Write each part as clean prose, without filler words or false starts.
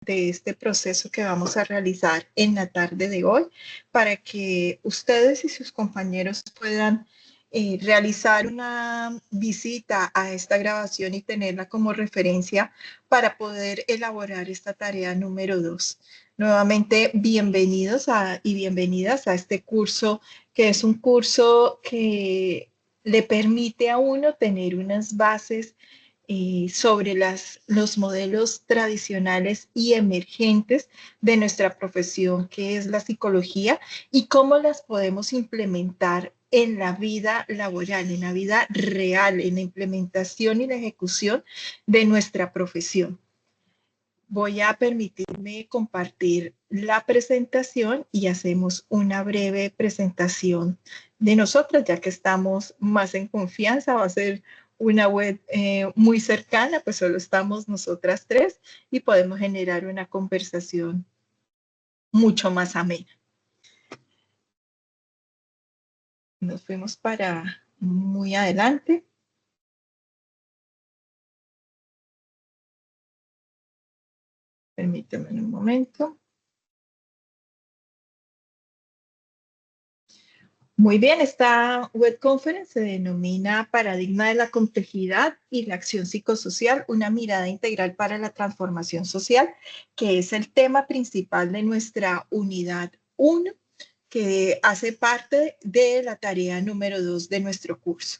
de este proceso que vamos a realizar en la tarde de hoy para que ustedes y sus compañeros puedan realizar una visita a esta grabación y tenerla como referencia para poder elaborar esta tarea número 2. Nuevamente, bienvenidos y bienvenidas a este curso, que es un curso que le permite a uno tener unas bases sobre los modelos tradicionales y emergentes de nuestra profesión, que es la psicología, y cómo las podemos implementar en la vida laboral, en la vida real, en la implementación y la ejecución de nuestra profesión. Voy a permitirme compartir la presentación y hacemos una breve presentación de nosotros, ya que estamos más en confianza. Va a ser una web muy cercana, pues solo estamos nosotras tres y podemos generar una conversación mucho más amena. Nos fuimos para muy adelante. Permíteme un momento. Muy bien, esta web conference se denomina Paradigma de la Complejidad y la Acción Psicosocial, una mirada integral para la transformación social, que es el tema principal de nuestra unidad 1, que hace parte de la tarea número 2 de nuestro curso.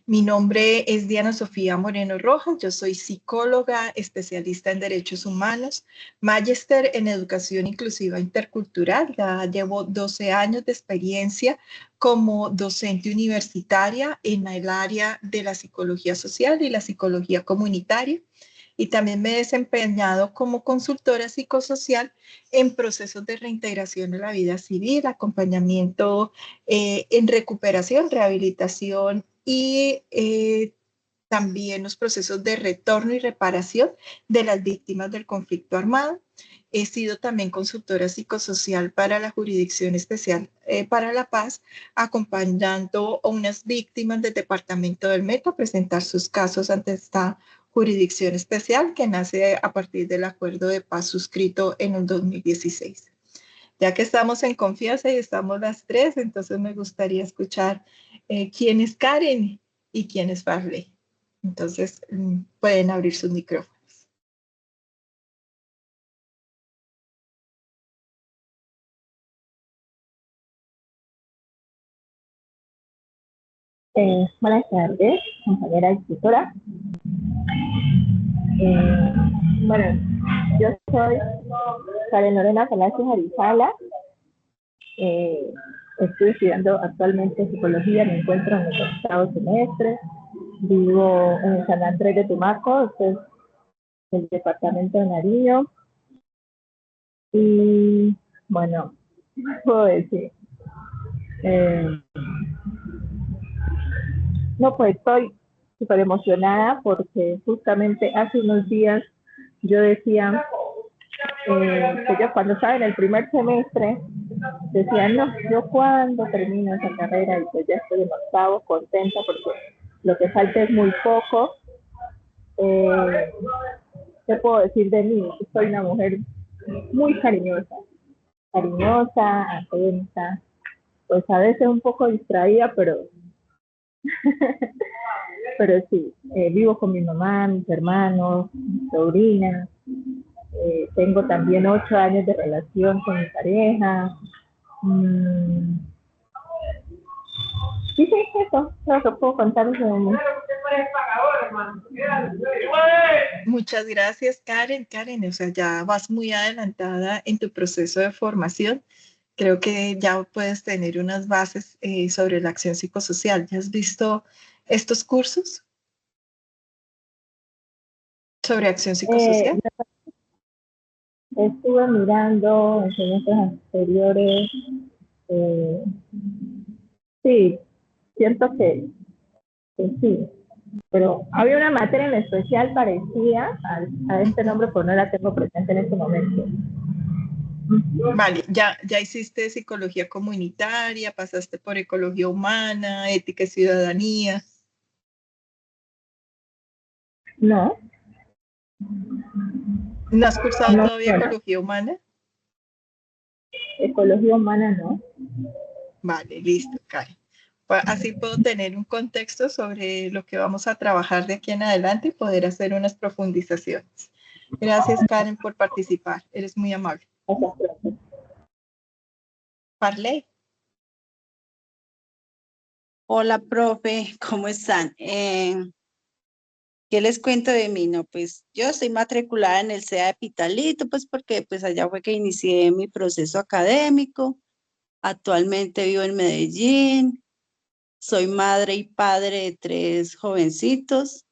Mi nombre es Diana Sofía Moreno Rojas, yo soy psicóloga, especialista en derechos humanos, magíster en educación inclusiva intercultural. Ya llevo 12 años de experiencia como docente universitaria en el área de la psicología social y la psicología comunitaria. Y también me he desempeñado como consultora psicosocial en procesos de reintegración de la vida civil, acompañamiento en recuperación, rehabilitación y también los procesos de retorno y reparación de las víctimas del conflicto armado. He sido también consultora psicosocial para la Jurisdicción Especial para la Paz, acompañando a unas víctimas del Departamento del Meta a presentar sus casos ante esta jurisdicción especial que nace a partir del acuerdo de paz suscrito en el 2016. Ya que estamos en confianza y estamos las tres, entonces me gustaría escuchar quién es Karen y quién es Farley. Entonces, pueden abrir sus micrófonos. Buenas tardes, compañera escritora. Bueno, yo soy Karen Lorena Palacios Arizala. Estoy estudiando actualmente psicología, me encuentro en el octavo semestre. Vivo en San Andrés de Tumaco, este es el departamento de Nariño. Y bueno, ¿qué puedo decir? No, pues estoy súper emocionada porque justamente hace unos días yo decía que yo cuando estaba en el primer semestre decía, no, yo cuando termino esa carrera y pues ya estoy en octavo, contenta porque lo que falta es muy poco. ¿Qué puedo decir de mí? Soy una mujer muy cariñosa, atenta, pues a veces un poco distraída, pero pero sí, vivo con mi mamá, mis hermanos, mis sobrinas. Tengo también 8 años de relación con mi pareja. Sí, sí, eso, creo que puedo contar eso de mí. Muchas gracias, Karen. Karen, o sea, ya vas muy adelantada en tu proceso de formación. Creo que ya puedes tener unas bases sobre la acción psicosocial. ¿Ya has visto estos cursos sobre acción psicosocial? Estuve mirando en semestres anteriores. Sí, siento que sí, pero había una materia en especial parecida a este nombre, pero no la tengo presente en este momento. Vale, ya hiciste psicología comunitaria, pasaste por ecología humana, ética y ciudadanía. No. ¿No has cursado No, todavía bueno, ecología humana? ecología humana no. Vale, listo, Karen. Así puedo tener un contexto sobre lo que vamos a trabajar de aquí en adelante y poder hacer unas profundizaciones. Gracias, Karen, por participar. Eres muy amable. Hasta pronto. Parley. Hola, profe, ¿cómo están? ¿Qué les cuento de mí? No, pues yo estoy matriculada en el CEA de Pitalito, pues porque pues allá fue que inicié mi proceso académico. Actualmente vivo en Medellín, soy madre y padre de 3 jovencitos.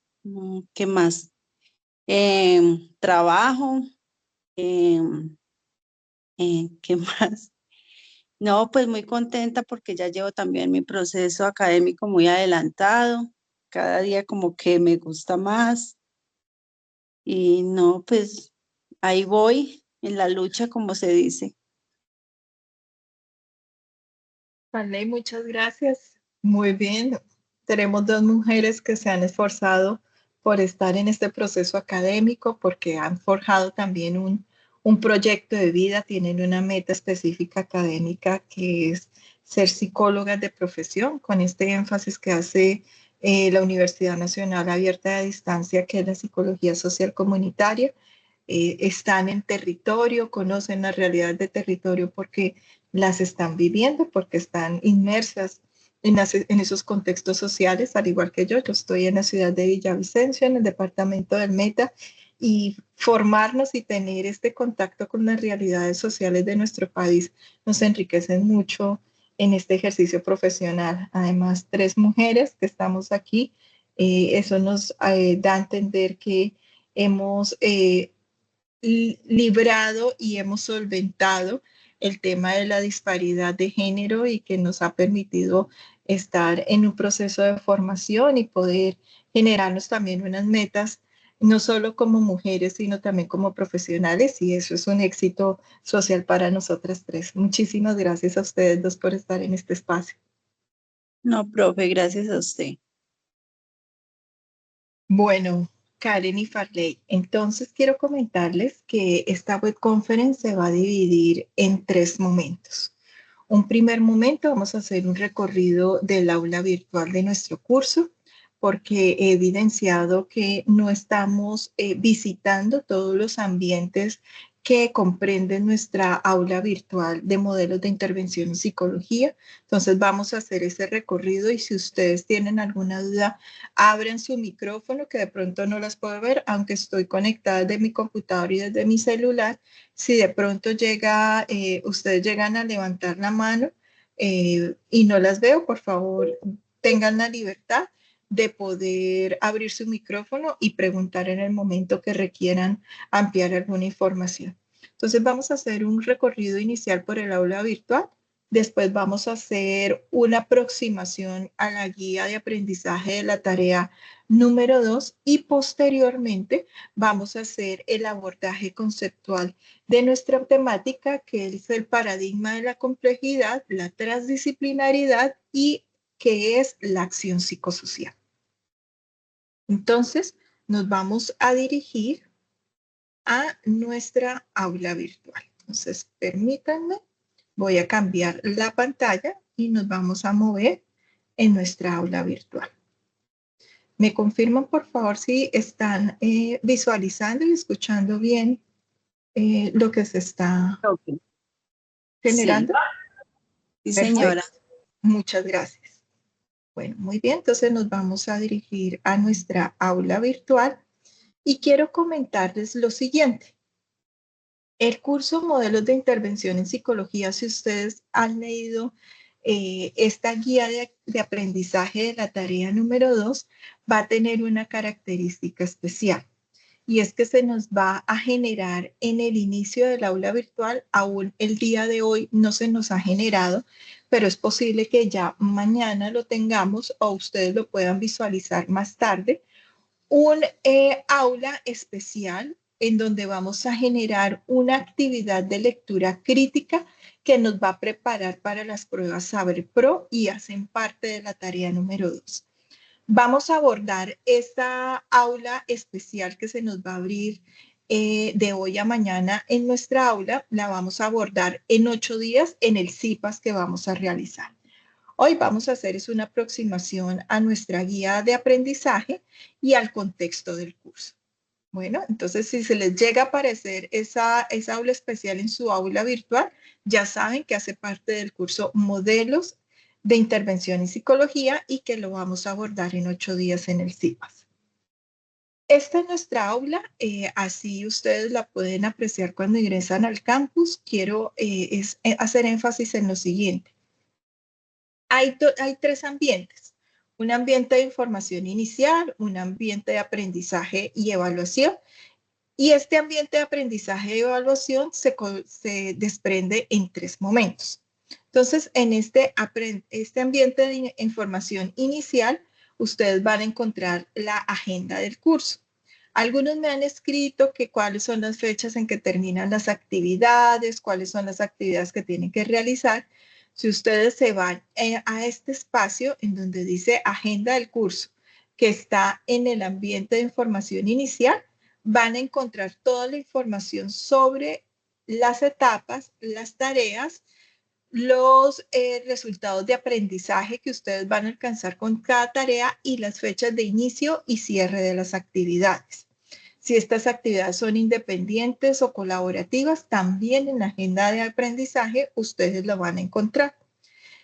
¿Qué más? Trabajo. em, ¿Qué más? No, pues muy contenta porque ya llevo también mi proceso académico muy adelantado. Cada día como que me gusta más. Y no, pues ahí voy en la lucha, como se dice. Parley, muchas gracias. Muy bien. Tenemos dos mujeres que se han esforzado por estar en este proceso académico, porque han forjado también un proyecto de vida, tienen una meta específica académica que es ser psicólogas de profesión, con este énfasis que hace la Universidad Nacional Abierta de Distancia, que es la psicología social comunitaria. Están en territorio, conocen las realidades de territorio porque las están viviendo, porque están inmersas en esos contextos sociales, al igual que yo. Yo estoy en la ciudad de Villavicencio, en el departamento del Meta, y formarnos y tener este contacto con las realidades sociales de nuestro país nos enriquecen mucho en este ejercicio profesional. Además, 3 mujeres que estamos aquí, eso nos da a entender que hemos librado y hemos solventado el tema de la disparidad de género y que nos ha permitido estar en un proceso de formación y poder generarnos también unas metas, no solo como mujeres, sino también como profesionales, y eso es un éxito social para nosotras 3. Muchísimas gracias a ustedes 2 por estar en este espacio. No, profe, gracias a usted. Bueno, Karen y Farley, entonces quiero comentarles que esta web conference se va a dividir en 3 momentos. Un primer momento vamos a hacer un recorrido del aula virtual de nuestro curso, porque he evidenciado que no estamos visitando todos los ambientes que comprenden nuestra aula virtual de modelos de intervención en psicología. Entonces vamos a hacer ese recorrido y si ustedes tienen alguna duda, abren su micrófono, que de pronto no las puedo ver, aunque estoy conectada desde mi computador y desde mi celular. Si de pronto ustedes llegan a levantar la mano y no las veo, por favor, tengan la libertad de poder abrir su micrófono y preguntar en el momento que requieran ampliar alguna información. Entonces vamos a hacer un recorrido inicial por el aula virtual. Después vamos a hacer una aproximación a la guía de aprendizaje de la tarea número 2 y posteriormente vamos a hacer el abordaje conceptual de nuestra temática, que es el paradigma de la complejidad, la transdisciplinaridad y qué es la acción psicosocial. Entonces, nos vamos a dirigir a nuestra aula virtual. Entonces, permítanme, voy a cambiar la pantalla y nos vamos a mover en nuestra aula virtual. ¿Me confirman, por favor, si están visualizando y escuchando bien lo que se está Profe. Sí, generando? sí, señora. Perfecto. Muchas gracias. Bueno, muy bien. Entonces nos vamos a dirigir a nuestra aula virtual y quiero comentarles lo siguiente. El curso Modelos de Intervención en Psicología, si ustedes han leído esta guía de aprendizaje de la tarea número 2, va a tener una característica especial. Y es que se nos va a generar en el inicio del aula virtual, aún el día de hoy no se nos ha generado, pero es posible que ya mañana lo tengamos o ustedes lo puedan visualizar más tarde, un aula especial en donde vamos a generar una actividad de lectura crítica que nos va a preparar para las pruebas Saber Pro y hacen parte de la tarea número 2. Vamos a abordar esta aula especial que se nos va a abrir de hoy a mañana en nuestra aula. La vamos a abordar en 8 días en el CIPAS que vamos a realizar. Hoy vamos a hacer es una aproximación a nuestra guía de aprendizaje y al contexto del curso. Bueno, entonces si se les llega a aparecer esa aula especial en su aula virtual, ya saben que hace parte del curso Modelos de Intervención en Psicología y que lo vamos a abordar en 8 días en el CIPAS. Esta es nuestra aula, así ustedes la pueden apreciar cuando ingresan al campus. Quiero hacer énfasis en lo siguiente. Hay 3 ambientes. Un ambiente de información inicial, un ambiente de aprendizaje y evaluación. Y este ambiente de aprendizaje y evaluación se desprende en 3 momentos. Entonces, en este ambiente de información inicial, ustedes van a encontrar la agenda del curso. Algunos me han escrito que cuáles son las fechas en que terminan las actividades, cuáles son las actividades que tienen que realizar. Si ustedes se van a este espacio en donde dice agenda del curso, que está en el ambiente de información inicial, van a encontrar toda la información sobre las etapas, las tareas, los resultados de aprendizaje que ustedes van a alcanzar con cada tarea y las fechas de inicio y cierre de las actividades. Si estas actividades son independientes o colaborativas, también en la agenda de aprendizaje ustedes lo van a encontrar.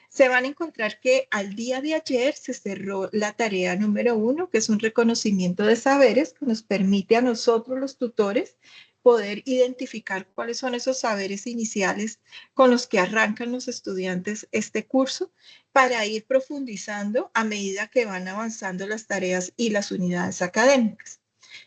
Se van a encontrar que al día de ayer se cerró la tarea número 1, que es un reconocimiento de saberes que nos permite a nosotros los tutores poder identificar cuáles son esos saberes iniciales con los que arrancan los estudiantes este curso para ir profundizando a medida que van avanzando las tareas y las unidades académicas.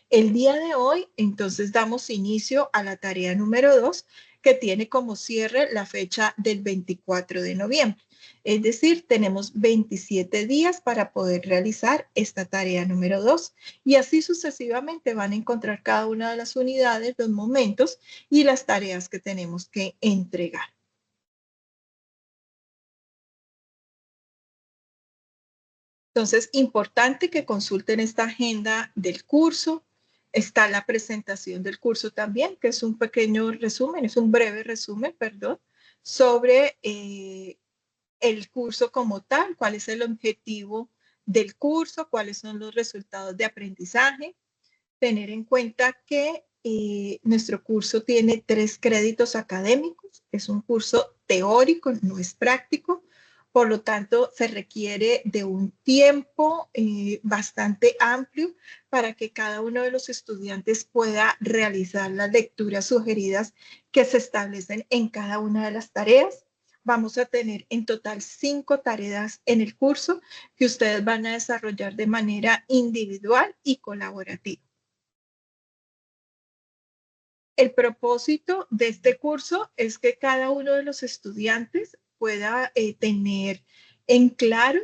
El día de hoy, entonces, damos inicio a la tarea número 2, que tiene como cierre la fecha del 24 de noviembre. Es decir, tenemos 27 días para poder realizar esta tarea número 2 y así sucesivamente van a encontrar cada una de las unidades, los momentos y las tareas que tenemos que entregar. Entonces, importante que consulten esta agenda del curso. Está la presentación del curso también, que es un pequeño resumen, es un breve resumen, perdón, sobre el curso como tal, cuál es el objetivo del curso, cuáles son los resultados de aprendizaje. Tener en cuenta que nuestro curso tiene 3 créditos académicos, es un curso teórico, no es práctico, por lo tanto se requiere de un tiempo bastante amplio para que cada uno de los estudiantes pueda realizar las lecturas sugeridas que se establecen en cada una de las tareas. Vamos a tener en total 5 tareas en el curso que ustedes van a desarrollar de manera individual y colaborativa. El propósito de este curso es que cada uno de los estudiantes pueda tener en claro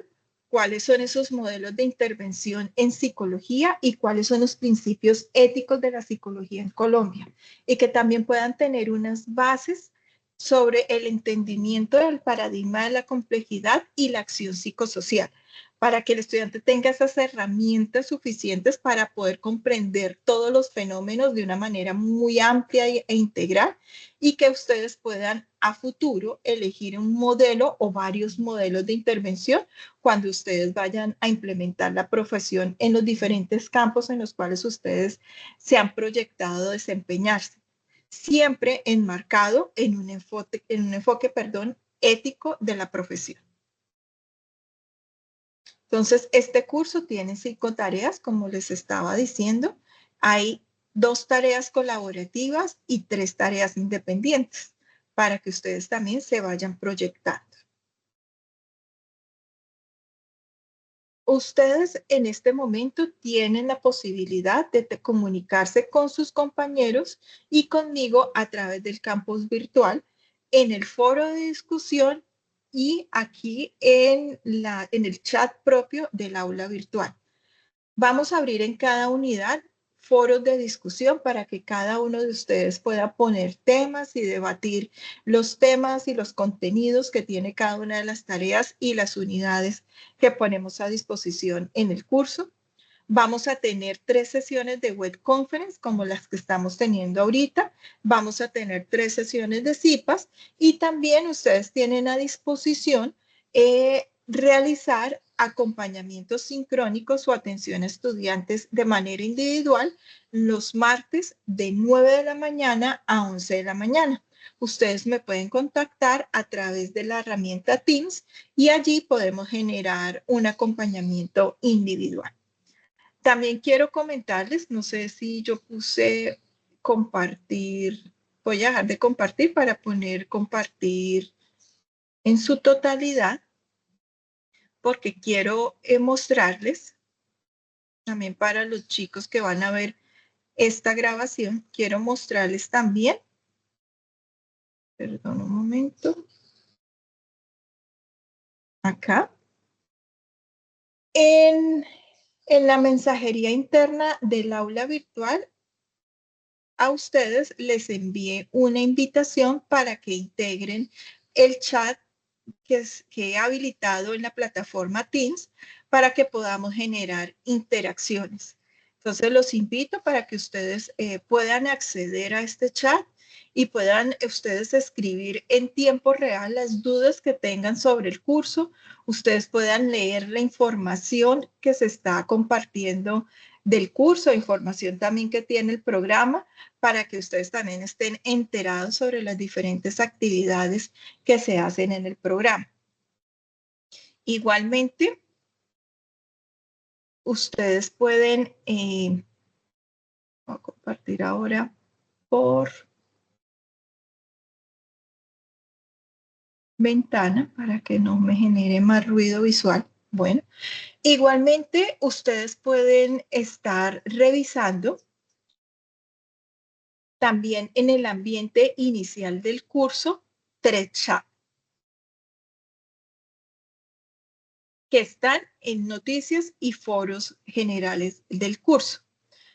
cuáles son esos modelos de intervención en psicología y cuáles son los principios éticos de la psicología en Colombia y que también puedan tener unas bases sobre el entendimiento del paradigma de la complejidad y la acción psicosocial, para que el estudiante tenga esas herramientas suficientes para poder comprender todos los fenómenos de una manera muy amplia e integral y que ustedes puedan a futuro elegir un modelo o varios modelos de intervención cuando ustedes vayan a implementar la profesión en los diferentes campos en los cuales ustedes se han proyectado desempeñarse. Siempre enmarcado en un enfoque ético de la profesión. Entonces, este curso tiene 5 tareas, como les estaba diciendo. Hay 2 tareas colaborativas y 3 tareas independientes para que ustedes también se vayan proyectando. Ustedes en este momento tienen la posibilidad de comunicarse con sus compañeros y conmigo a través del campus virtual en el foro de discusión y aquí en el chat propio del aula virtual. Vamos a abrir en cada unidad foros de discusión para que cada uno de ustedes pueda poner temas y debatir los temas y los contenidos que tiene cada una de las tareas y las unidades que ponemos a disposición en el curso. Vamos a tener 3 sesiones de web conference como las que estamos teniendo ahorita. Vamos a tener 3 sesiones de CIPAS y también ustedes tienen a disposición realizar acompañamientos sincrónicos o atención a estudiantes de manera individual los martes de 9 de la mañana a 11 de la mañana. Ustedes me pueden contactar a través de la herramienta Teams y allí podemos generar un acompañamiento individual. También quiero comentarles, no sé si yo puse compartir, voy a dejar de compartir para poner compartir en su totalidad, porque quiero mostrarles, también para los chicos que van a ver esta grabación, quiero mostrarles también, perdón un momento, acá, en la mensajería interna del aula virtual, a ustedes les envié una invitación para que integren el chat que he habilitado en la plataforma Teams para que podamos generar interacciones. Entonces los invito para que ustedes puedan acceder a este chat y puedan ustedes escribir en tiempo real las dudas que tengan sobre el curso. Ustedes puedan leer la información que se está compartiendo del curso, información también que tiene el programa, para que ustedes también estén enterados sobre las diferentes actividades que se hacen en el programa. Igualmente, ustedes pueden, voy a compartir ahora por ventana para que no me genere más ruido visual. Bueno, igualmente ustedes pueden estar revisando también en el ambiente inicial del curso 3 chats que están en noticias y foros generales del curso.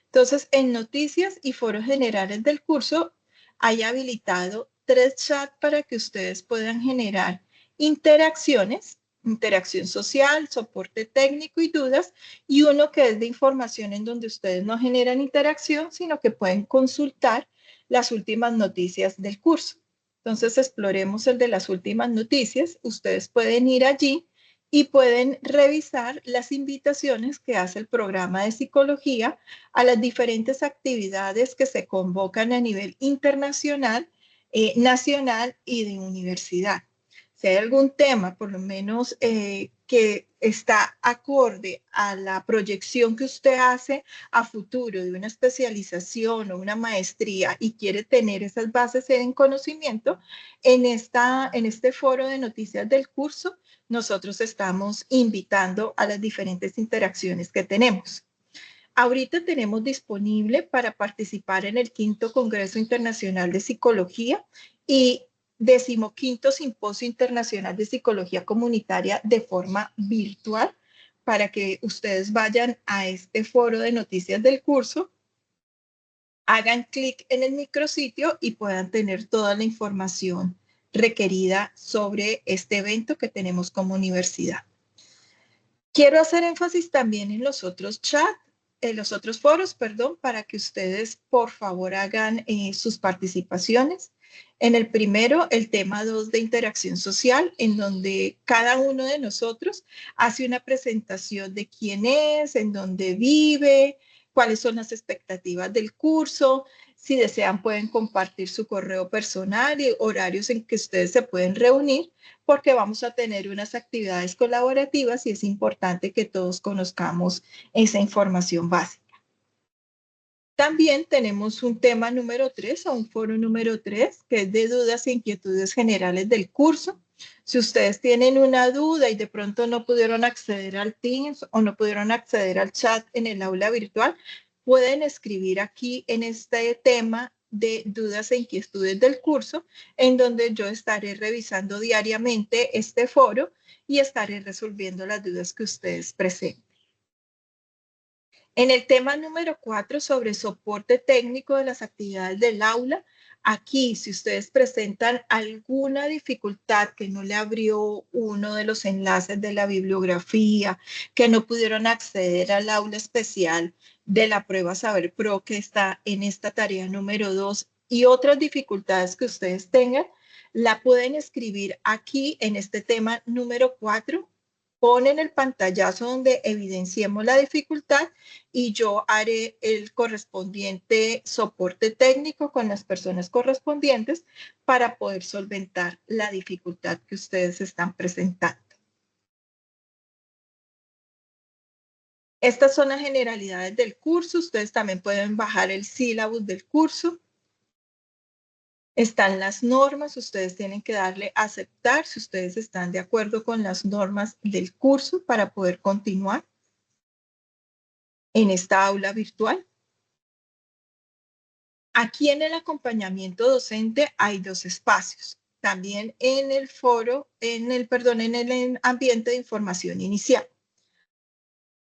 Entonces, en noticias y foros generales del curso hay habilitado 3 chats para que ustedes puedan generar interacciones, interacción social, soporte técnico y dudas, y uno que es de información en donde ustedes no generan interacción, sino que pueden consultar las últimas noticias del curso. Entonces, exploremos el de las últimas noticias. Ustedes pueden ir allí y pueden revisar las invitaciones que hace el programa de psicología a las diferentes actividades que se convocan a nivel internacional, nacional y de universidad. Si hay algún tema, por lo menos, que está acorde a la proyección que usted hace a futuro de una especialización o una maestría y quiere tener esas bases en conocimiento, en este foro de noticias del curso, nosotros estamos invitando a las diferentes interacciones que tenemos. Ahorita tenemos disponible para participar en el 5º Congreso Internacional de Psicología y 15º Simposio Internacional de Psicología Comunitaria de forma virtual, para que ustedes vayan a este foro de noticias del curso, hagan clic en el micrositio y puedan tener toda la información requerida sobre este evento que tenemos como universidad. Quiero hacer énfasis también en los otros chats, en los otros foros, perdón, para que ustedes por favor hagan sus participaciones. En el primero, el tema 2 de interacción social, en donde cada uno de nosotros hace una presentación de quién es, en dónde vive, cuáles son las expectativas del curso. Si desean, pueden compartir su correo personal y horarios en que ustedes se pueden reunir, porque vamos a tener unas actividades colaborativas y es importante que todos conozcamos esa información básica. También tenemos un tema número 3 o un foro número 3, que es de dudas e inquietudes generales del curso. Si ustedes tienen una duda y de pronto no pudieron acceder al Teams o no pudieron acceder al chat en el aula virtual, pueden escribir aquí en este tema de dudas e inquietudes del curso, en donde yo estaré revisando diariamente este foro y estaré resolviendo las dudas que ustedes presenten. En el tema número 4 sobre soporte técnico de las actividades del aula, aquí si ustedes presentan alguna dificultad que no le abrió uno de los enlaces de la bibliografía, que no pudieron acceder al aula especial de la prueba Saber Pro que está en esta tarea número 2 y otras dificultades que ustedes tengan, la pueden escribir aquí en este tema número 4. Ponen el pantallazo donde evidenciemos la dificultad y yo haré el correspondiente soporte técnico con las personas correspondientes para poder solventar la dificultad que ustedes están presentando. Estas son las generalidades del curso. Ustedes también pueden bajar el sílabus del curso. Están las normas, ustedes tienen que darle a aceptar si ustedes están de acuerdo con las normas del curso para poder continuar en esta aula virtual. Aquí en el acompañamiento docente hay 2 espacios. También en el foro, en el ambiente de información inicial.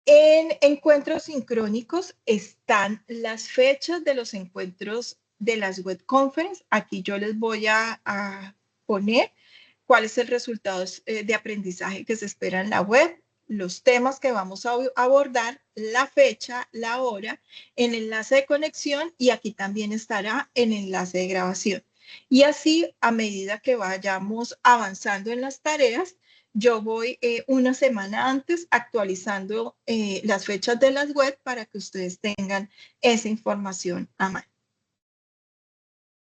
En encuentros sincrónicos están las fechas de los encuentros de las web conference. Aquí yo les voy a poner cuál es el resultado de aprendizaje que se espera en la web, los temas que vamos a abordar, la fecha, la hora, el enlace de conexión y aquí también estará el enlace de grabación. Y así, a medida que vayamos avanzando en las tareas, yo voy una semana antes actualizando las fechas de las web para que ustedes tengan esa información a mano.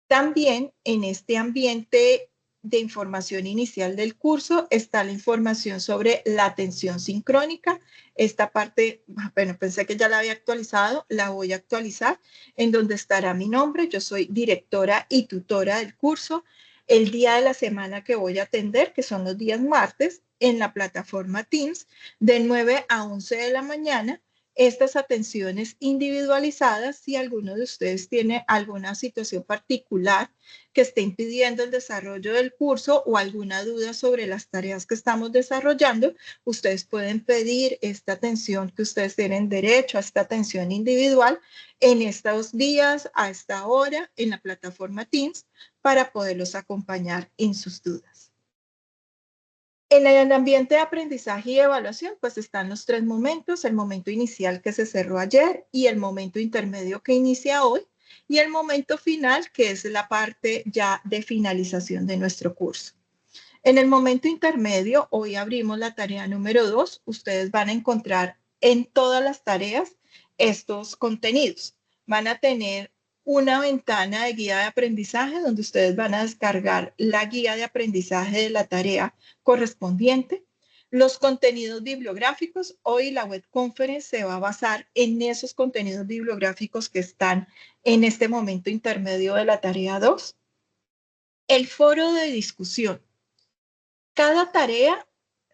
También en este ambiente de información inicial del curso está la información sobre la atención sincrónica. Esta parte, bueno, pensé que ya la había actualizado, la voy a actualizar, en donde estará mi nombre. Yo soy directora y tutora del curso. El día de la semana que voy a atender, que son los días martes, en la plataforma Teams, de 9 a 11 de la mañana, estas atenciones individualizadas si alguno de ustedes tiene alguna situación particular que esté impidiendo el desarrollo del curso o alguna duda sobre las tareas que estamos desarrollando, ustedes pueden pedir esta atención que ustedes tienen derecho a esta atención individual en estos días, a esta hora, en la plataforma Teams, para poderlos acompañar en sus dudas. En el ambiente de aprendizaje y evaluación, pues están los 3 momentos, el momento inicial que se cerró ayer y el momento intermedio que inicia hoy y el momento final que es la parte ya de finalización de nuestro curso. En el momento intermedio, hoy abrimos la tarea número 2, ustedes van a encontrar en todas las tareas estos contenidos. Van a tener una ventana de guía de aprendizaje donde ustedes van a descargar la guía de aprendizaje de la tarea correspondiente. Los contenidos bibliográficos, hoy la web conference se va a basar en esos contenidos bibliográficos que están en este momento intermedio de la tarea 2. El foro de discusión. Cada tarea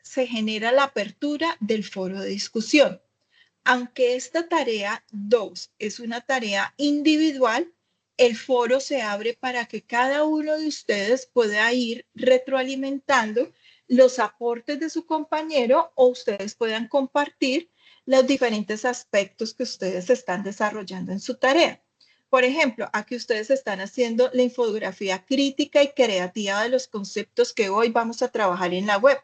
se genera la apertura del foro de discusión. Aunque esta tarea 2 es una tarea individual, el foro se abre para que cada uno de ustedes pueda ir retroalimentando los aportes de su compañero o ustedes puedan compartir los diferentes aspectos que ustedes están desarrollando en su tarea. Por ejemplo, aquí ustedes están haciendo la infografía crítica y creativa de los conceptos que hoy vamos a trabajar en la web.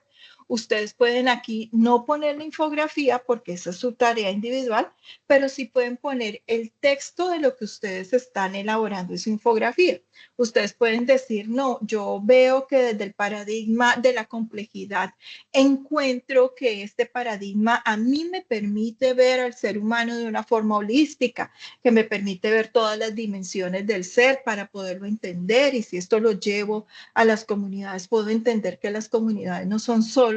Ustedes pueden aquí no poner la infografía porque esa es su tarea individual, pero sí pueden poner el texto de lo que ustedes están elaborando en su infografía. Ustedes pueden decir, no, yo veo que desde el paradigma de la complejidad encuentro que este paradigma a mí me permite ver al ser humano de una forma holística, que me permite ver todas las dimensiones del ser para poderlo entender y si esto lo llevo a las comunidades, puedo entender que las comunidades no son solo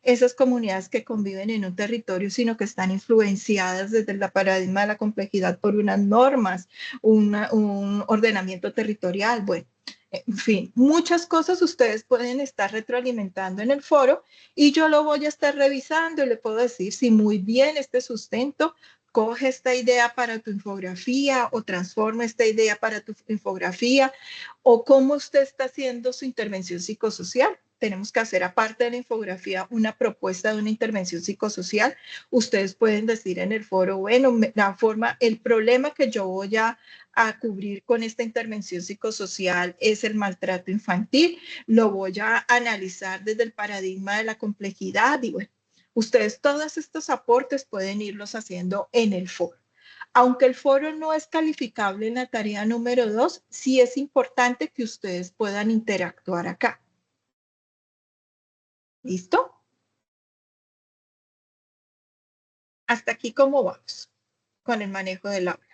esas comunidades que conviven en un territorio, sino que están influenciadas desde el paradigma de la complejidad por unas normas, un ordenamiento territorial, bueno, en fin, muchas cosas ustedes pueden estar retroalimentando en el foro y yo lo voy a estar revisando y le puedo decir si muy bien este sustento coge esta idea para tu infografía o transforma esta idea para tu infografía o cómo usted está haciendo su intervención psicosocial. tenemos que hacer, aparte de la infografía, una propuesta de una intervención psicosocial. Ustedes pueden decir en el foro, bueno, el problema que yo voy a cubrir con esta intervención psicosocial es el maltrato infantil, lo voy a analizar desde el paradigma de la complejidad y bueno, ustedes todos estos aportes pueden irlos haciendo en el foro. Aunque el foro no es calificable en la tarea número 2, sí es importante que ustedes puedan interactuar acá. ¿Listo? Hasta aquí, ¿cómo vamos con el manejo del aula?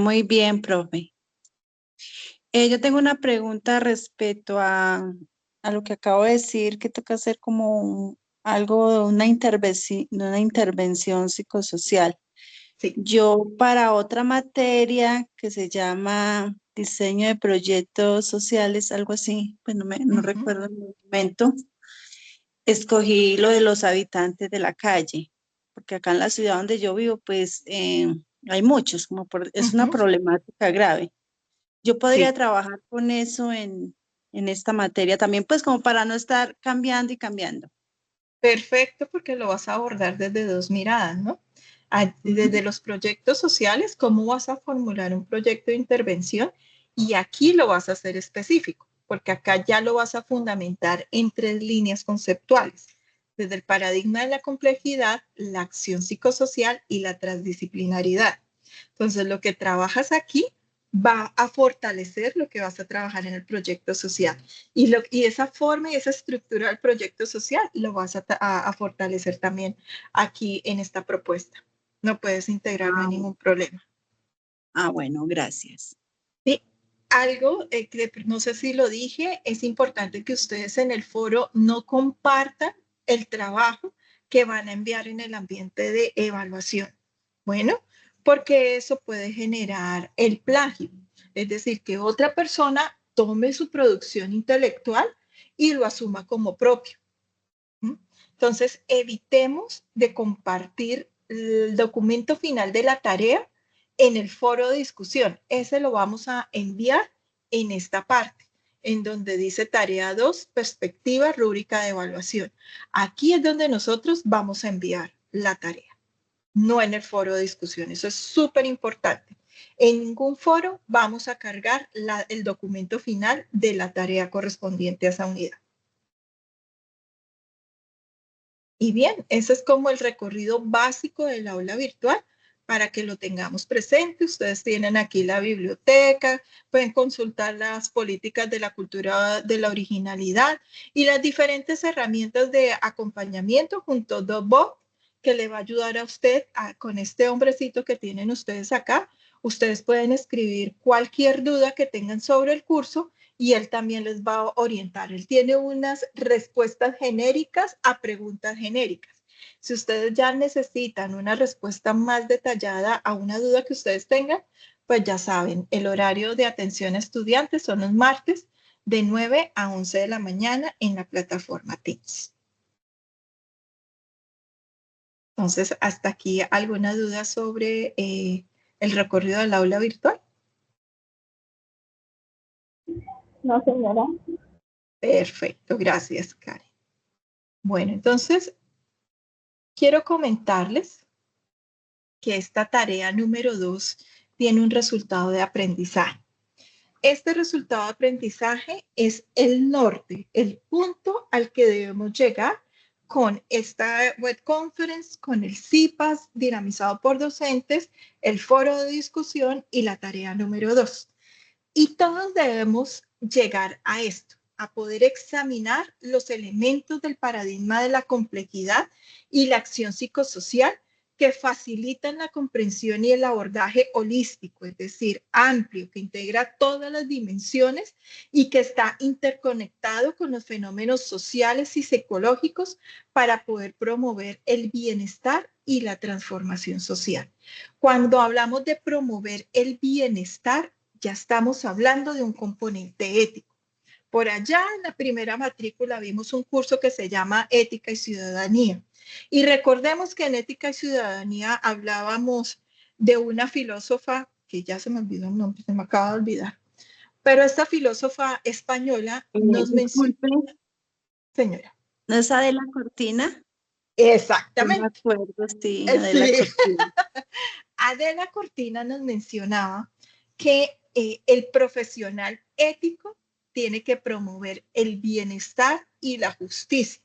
Muy bien, profe. Yo tengo una pregunta respecto a lo que acabo de decir, que toca hacer como algo, una intervención psicosocial. Sí. Yo para otra materia que se llama diseño de proyectos sociales, algo así, pues no recuerdo en el momento, escogí lo de los habitantes de la calle, porque acá en la ciudad donde yo vivo, pues hay muchos, es una problemática grave. Yo podría trabajar con eso en esta materia también, pues como para no estar cambiando y cambiando. Perfecto, porque lo vas a abordar desde dos miradas, ¿no? Desde los proyectos sociales, cómo vas a formular un proyecto de intervención y aquí lo vas a hacer específico, porque acá ya lo vas a fundamentar en 3 líneas conceptuales, desde el paradigma de la complejidad, la acción psicosocial y la transdisciplinaridad. Entonces, lo que trabajas aquí va a fortalecer lo que vas a trabajar en el proyecto social. Y esa forma y esa estructura del proyecto social lo vas a fortalecer también aquí en esta propuesta. No puedes integrar, no hay ningún problema. Bueno, gracias. Sí, algo que no sé si lo dije, es importante que ustedes en el foro no compartan el trabajo que van a enviar en el ambiente de evaluación. Bueno, porque eso puede generar el plagio. Es decir, que otra persona tome su producción intelectual y lo asuma como propio. Entonces, evitemos de compartir el documento final de la tarea en el foro de discusión. Ese lo vamos a enviar en esta parte, en donde dice tarea 2, perspectiva, rúbrica de evaluación. Aquí es donde nosotros vamos a enviar la tarea, no en el foro de discusión. Eso es súper importante. En ningún foro vamos a cargar el documento final de la tarea correspondiente a esa unidad. Y bien, ese es como el recorrido básico del aula virtual para que lo tengamos presente. Ustedes tienen aquí la biblioteca, pueden consultar las políticas de la cultura de la originalidad y las diferentes herramientas de acompañamiento junto a DocBot, que le va a ayudar a usted con este hombrecito que tienen ustedes acá. Ustedes pueden escribir cualquier duda que tengan sobre el curso y él también les va a orientar. Él tiene unas respuestas genéricas a preguntas genéricas. Si ustedes ya necesitan una respuesta más detallada a una duda que ustedes tengan, pues ya saben, el horario de atención a estudiantes son los martes de 9 a 11 de la mañana en la plataforma Teams. Entonces, hasta aquí, ¿alguna duda sobre el recorrido del aula virtual? No, señora. Perfecto, gracias, Karen. Bueno, entonces, quiero comentarles que esta tarea número 2 tiene un resultado de aprendizaje. Este resultado de aprendizaje es el norte, el punto al que debemos llegar con esta web conference, con el CIPAS dinamizado por docentes, el foro de discusión y la tarea número 2. Y todos debemos llegar a esto, a poder examinar los elementos del paradigma de la complejidad y la acción psicosocial que facilitan la comprensión y el abordaje holístico, es decir, amplio, que integra todas las dimensiones y que está interconectado con los fenómenos sociales y psicológicos para poder promover el bienestar y la transformación social. Cuando hablamos de promover el bienestar, ya estamos hablando de un componente ético. Por allá en la primera matrícula vimos un curso que se llama Ética y Ciudadanía. Y recordemos que en Ética y Ciudadanía hablábamos de una filósofa, que ya se me olvidó el nombre, se me acaba de olvidar, Pero esta filósofa española nos menciona, Disculpe, señora. ¿no es Adela Cortina? Yo me Exactamente. acuerdo, sí, Adela Sí. Cortina. Adela Cortina nos mencionaba que el profesional ético tiene que promover el bienestar y la justicia.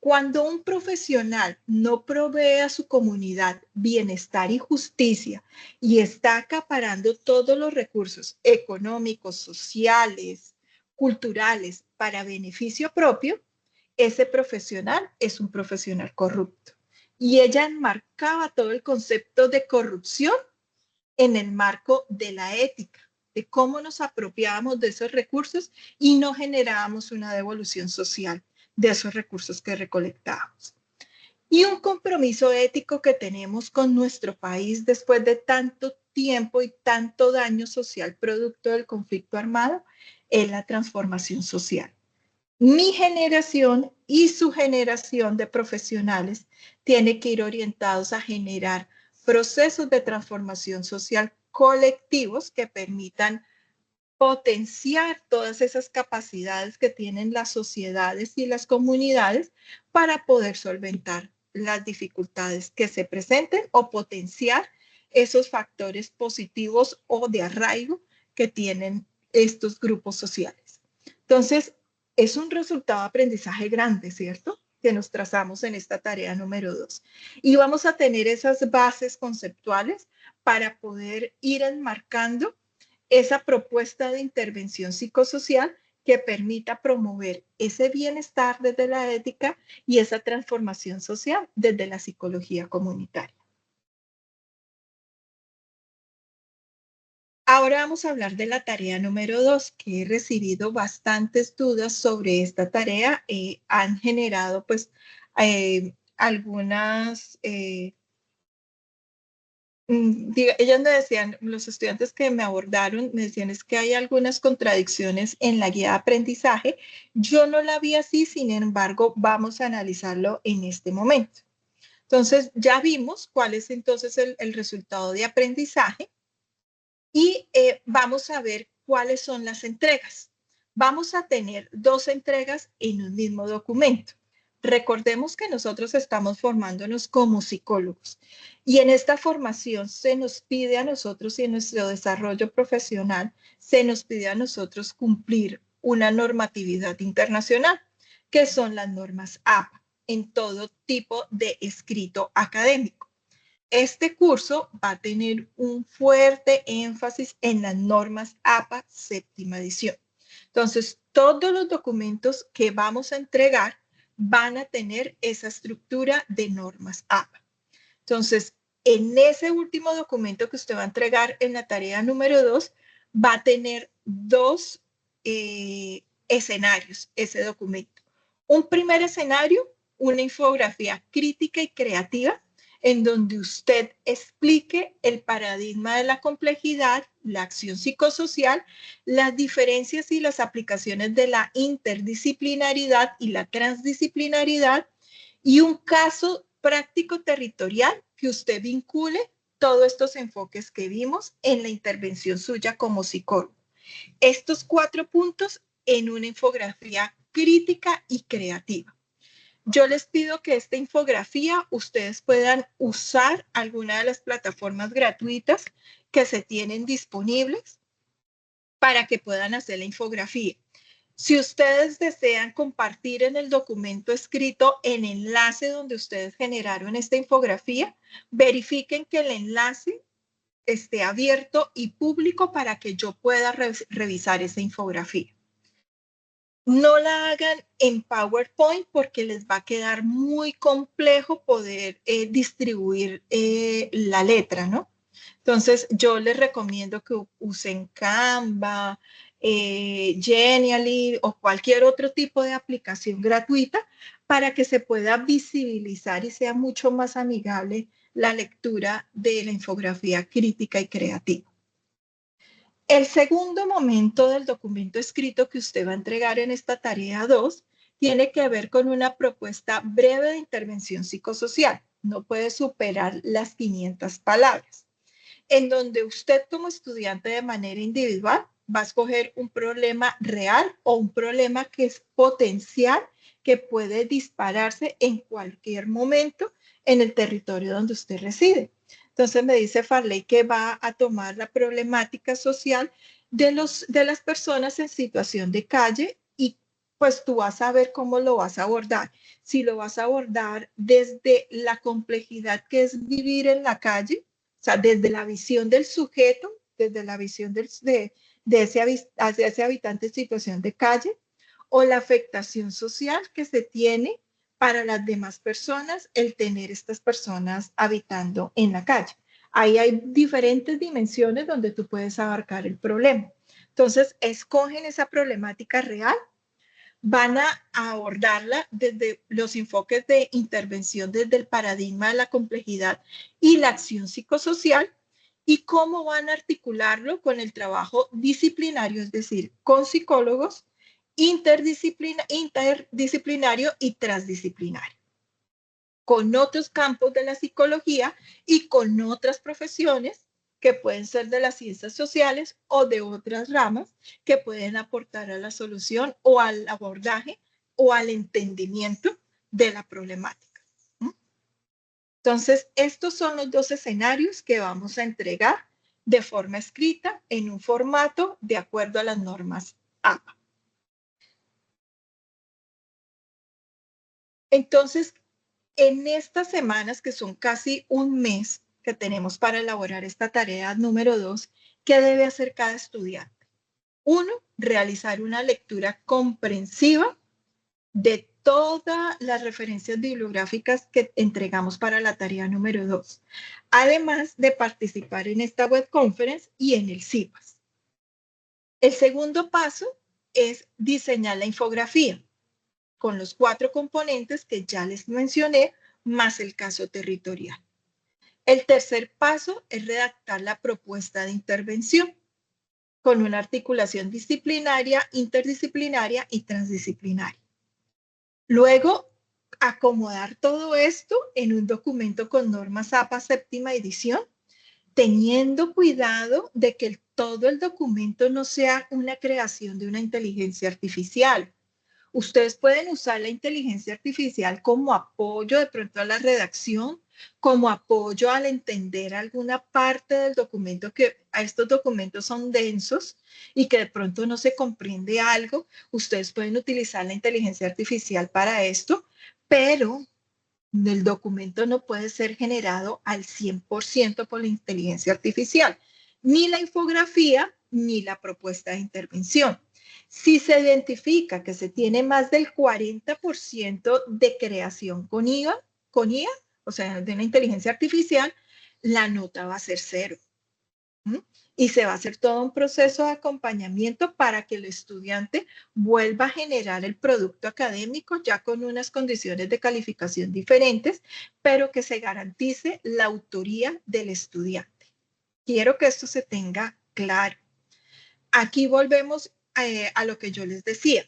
Cuando un profesional no provee a su comunidad bienestar y justicia y está acaparando todos los recursos económicos, sociales, culturales para beneficio propio, ese profesional es un profesional corrupto. Y ella enmarcaba todo el concepto de corrupción en el marco de la ética, de cómo nos apropiábamos de esos recursos y no generábamos una devolución social de esos recursos que recolectábamos. Y un compromiso ético que tenemos con nuestro país después de tanto tiempo y tanto daño social producto del conflicto armado es la transformación social. Mi generación y su generación de profesionales tiene que ir orientados a generar procesos de transformación social colectivos que permitan potenciar todas esas capacidades que tienen las sociedades y las comunidades para poder solventar las dificultades que se presenten o potenciar esos factores positivos o de arraigo que tienen estos grupos sociales. Entonces, es un resultado de aprendizaje grande, ¿cierto? Que nos trazamos en esta tarea número 2. Y vamos a tener esas bases conceptuales para poder ir enmarcando esa propuesta de intervención psicosocial que permita promover ese bienestar desde la ética y esa transformación social desde la psicología comunitaria. Ahora vamos a hablar de la tarea número 2, que he recibido bastantes dudas sobre esta tarea. Han generado pues algunas ellas me decían, los estudiantes que me abordaron, me decían es que hay algunas contradicciones en la guía de aprendizaje. Yo no la vi así, sin embargo, vamos a analizarlo en este momento. Entonces, ya vimos cuál es entonces el resultado de aprendizaje y vamos a ver cuáles son las entregas. Vamos a tener 2 entregas en un mismo documento. Recordemos que nosotros estamos formándonos como psicólogos y en esta formación se nos pide a nosotros y en nuestro desarrollo profesional se nos pide a nosotros cumplir una normatividad internacional, que son las normas APA, en todo tipo de escrito académico. Este curso va a tener un fuerte énfasis en las normas APA séptima edición. Entonces, todos los documentos que vamos a entregar van a tener esa estructura de normas APA. Entonces, en ese último documento que usted va a entregar en la tarea número 2, va a tener 2 escenarios ese documento. Un primer escenario, una infografía crítica y creativa, en donde usted explique el paradigma de la complejidad, la acción psicosocial, las diferencias y las aplicaciones de la interdisciplinaridad y la transdisciplinaridad, y un caso práctico territorial que usted vincule todos estos enfoques que vimos en la intervención suya como psicólogo. Estos 4 puntos en una infografía crítica y creativa. Yo les pido que esta infografía ustedes puedan usar alguna de las plataformas gratuitas que se tienen disponibles para que puedan hacer la infografía. Si ustedes desean compartir en el documento escrito el enlace donde ustedes generaron esta infografía, verifiquen que el enlace esté abierto y público para que yo pueda revisar esa infografía. No la hagan en PowerPoint porque les va a quedar muy complejo poder distribuir la letra, ¿no? Entonces, yo les recomiendo que usen Canva, Genially o cualquier otro tipo de aplicación gratuita para que se pueda visibilizar y sea mucho más amigable la lectura de la infografía crítica y creativa. El segundo momento del documento escrito que usted va a entregar en esta tarea 2 tiene que ver con una propuesta breve de intervención psicosocial. No puede superar las 500 palabras, en donde usted como estudiante de manera individual va a escoger un problema real o un problema que es potencial, que puede dispararse en cualquier momento en el territorio donde usted reside. Entonces me dice Farley que va a tomar la problemática social de las personas en situación de calle y pues tú vas a ver cómo lo vas a abordar. Si lo vas a abordar desde la complejidad que es vivir en la calle, o sea, desde la visión del sujeto, desde la visión de ese habitante en situación de calle, o la afectación social que se tiene para las demás personas el tener estas personas habitando en la calle. Ahí hay diferentes dimensiones donde tú puedes abarcar el problema. Entonces, escogen esa problemática real, van a abordarla desde los enfoques de intervención, desde el paradigma de la complejidad y la acción psicosocial, y cómo van a articularlo con el trabajo disciplinario, es decir, con psicólogos, interdisciplinario y transdisciplinario, con otros campos de la psicología y con otras profesiones que pueden ser de las ciencias sociales o de otras ramas que pueden aportar a la solución o al abordaje o al entendimiento de la problemática. Entonces, estos son los dos escenarios que vamos a entregar de forma escrita en un formato de acuerdo a las normas APA. Entonces, en estas semanas, que son casi un mes que tenemos para elaborar esta tarea número 2, ¿qué debe hacer cada estudiante? 1, realizar una lectura comprensiva de todas las referencias bibliográficas que entregamos para la tarea número 2, además de participar en esta web conference y en el CIPAS. El segundo paso es diseñar la infografía con los 4 componentes que ya les mencioné, más el caso territorial. El tercer paso es redactar la propuesta de intervención con una articulación disciplinaria, interdisciplinaria y transdisciplinaria. Luego, acomodar todo esto en un documento con normas APA séptima edición, teniendo cuidado de que todo el documento no sea una creación de una inteligencia artificial. Ustedes pueden usar la inteligencia artificial como apoyo de pronto a la redacción, como apoyo al entender alguna parte del documento, que a estos documentos son densos y que de pronto no se comprende algo. Ustedes pueden utilizar la inteligencia artificial para esto, pero el documento no puede ser generado al 100% por la inteligencia artificial, ni la infografía, ni la propuesta de intervención. Si se identifica que se tiene más del 40% de creación con IA, o sea, de una inteligencia artificial, la nota va a ser 0. Y se va a hacer todo un proceso de acompañamiento para que el estudiante vuelva a generar el producto académico ya con unas condiciones de calificación diferentes, pero que se garantice la autoría del estudiante. Quiero que esto se tenga claro. Aquí volvemos a lo que yo les decía.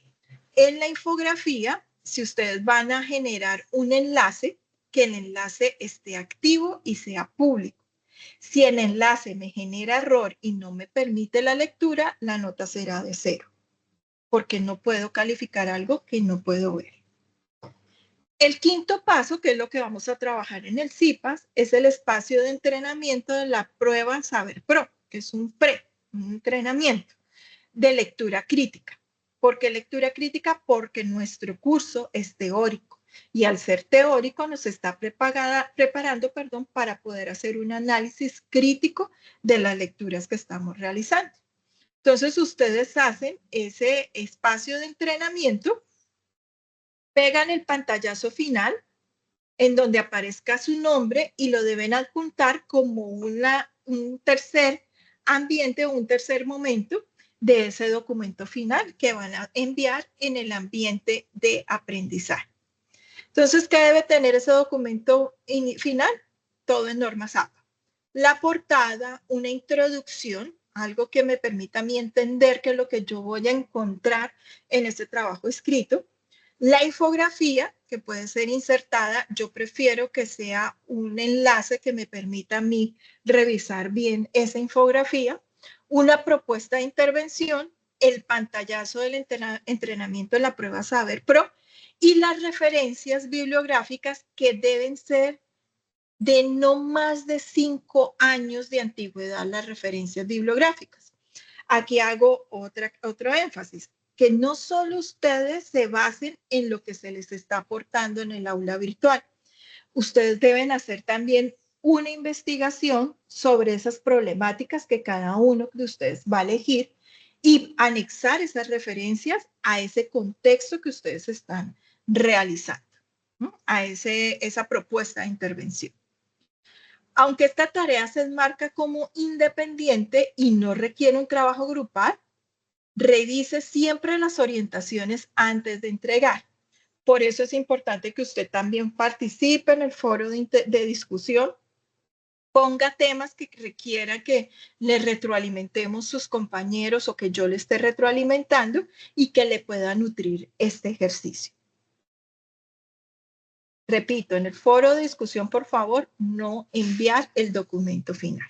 En la infografía, si ustedes van a generar un enlace, que el enlace esté activo y sea público. Si el enlace me genera error y no me permite la lectura, la nota será de 0, porque no puedo calificar algo que no puedo ver. El quinto paso, que es lo que vamos a trabajar en el CIPAS, es el espacio de entrenamiento de la prueba Saber Pro, que es un entrenamiento de lectura crítica. ¿Por qué lectura crítica? Porque nuestro curso es teórico. Y al ser teórico nos está preparando para poder hacer un análisis crítico de las lecturas que estamos realizando. Entonces ustedes hacen ese espacio de entrenamiento, pegan el pantallazo final en donde aparezca su nombre y lo deben adjuntar como un tercer ambiente o un tercer momento de ese documento final que van a enviar en el ambiente de aprendizaje. Entonces, ¿qué debe tener ese documento final? Todo en normas APA. La portada, una introducción, algo que me permita a mí entender qué es lo que yo voy a encontrar en ese trabajo escrito. La infografía, que puede ser insertada, yo prefiero que sea un enlace que me permita a mí revisar bien esa infografía. una propuesta de intervención, el pantallazo del entrenamiento de la prueba Saber Pro y las referencias bibliográficas que deben ser de no más de 5 años de antigüedad las referencias bibliográficas. Aquí hago otro énfasis, que no solo ustedes se basen en lo que se les está aportando en el aula virtual, ustedes deben hacer también una investigación sobre esas problemáticas que cada uno de ustedes va a elegir y anexar esas referencias a ese contexto que ustedes están realizando, ¿no? A esa propuesta de intervención. Aunque esta tarea se enmarca como independiente y no requiere un trabajo grupal, revise siempre las orientaciones antes de entregar. Por eso es importante que usted también participe en el foro de discusión, ponga temas que requieran que le retroalimentemos sus compañeros o que yo le esté retroalimentando y que le pueda nutrir este ejercicio. Repito, en el foro de discusión, por favor, no enviar el documento final.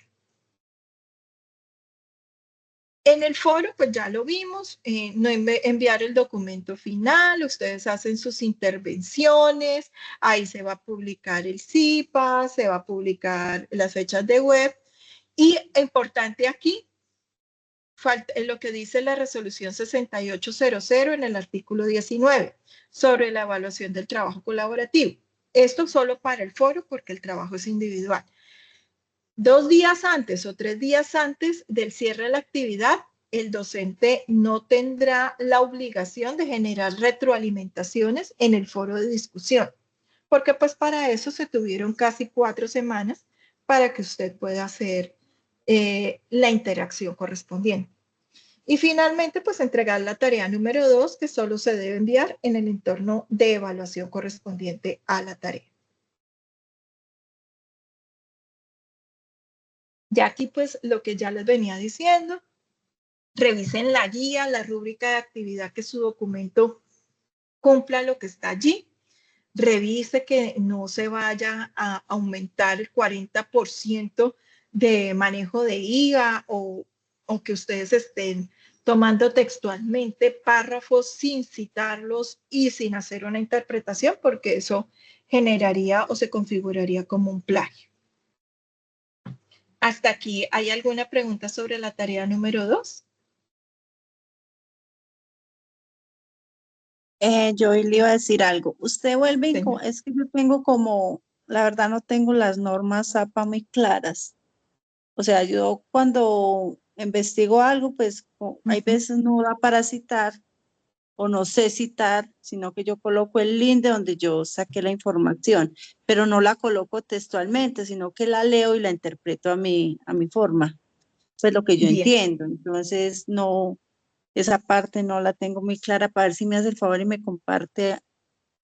En el foro, pues ya lo vimos, no enviar el documento final, ustedes hacen sus intervenciones, ahí se va a publicar el CIPA, se va a publicar las fechas de web y importante aquí, lo que dice la resolución 6800 en el artículo 19 sobre la evaluación del trabajo colaborativo. Esto solo para el foro porque el trabajo es individual. 2 días antes o 3 días antes del cierre de la actividad, el docente no tendrá la obligación de generar retroalimentaciones en el foro de discusión, porque pues para eso se tuvieron casi 4 semanas para que usted pueda hacer la interacción correspondiente. Y finalmente, pues entregar la tarea número 2, que solo se debe enviar en el entorno de evaluación correspondiente a la tarea. Ya aquí, pues, lo que ya les venía diciendo, revisen la guía, la rúbrica de actividad, que su documento cumpla lo que está allí. Revise que no se vaya a aumentar el 40% de manejo de IVA o que ustedes estén tomando textualmente párrafos sin citarlos y sin hacer una interpretación, porque eso generaría o se configuraría como un plagio. Hasta aquí, ¿hay alguna pregunta sobre la tarea número 2? Yo le iba a decir algo. Usted vuelve, Sí. es que yo tengo como, la verdad no tengo las normas APA muy claras. O sea, yo cuando investigo algo, pues hay veces no da para citar o no sé citar, sino que yo coloco el link de donde yo saqué la información, pero no la coloco textualmente, sino que la leo y la interpreto a mi forma, pues lo que yo Bien. entiendo. Entonces, no, esa parte no la tengo muy clara, para ver si me hace el favor y me comparte.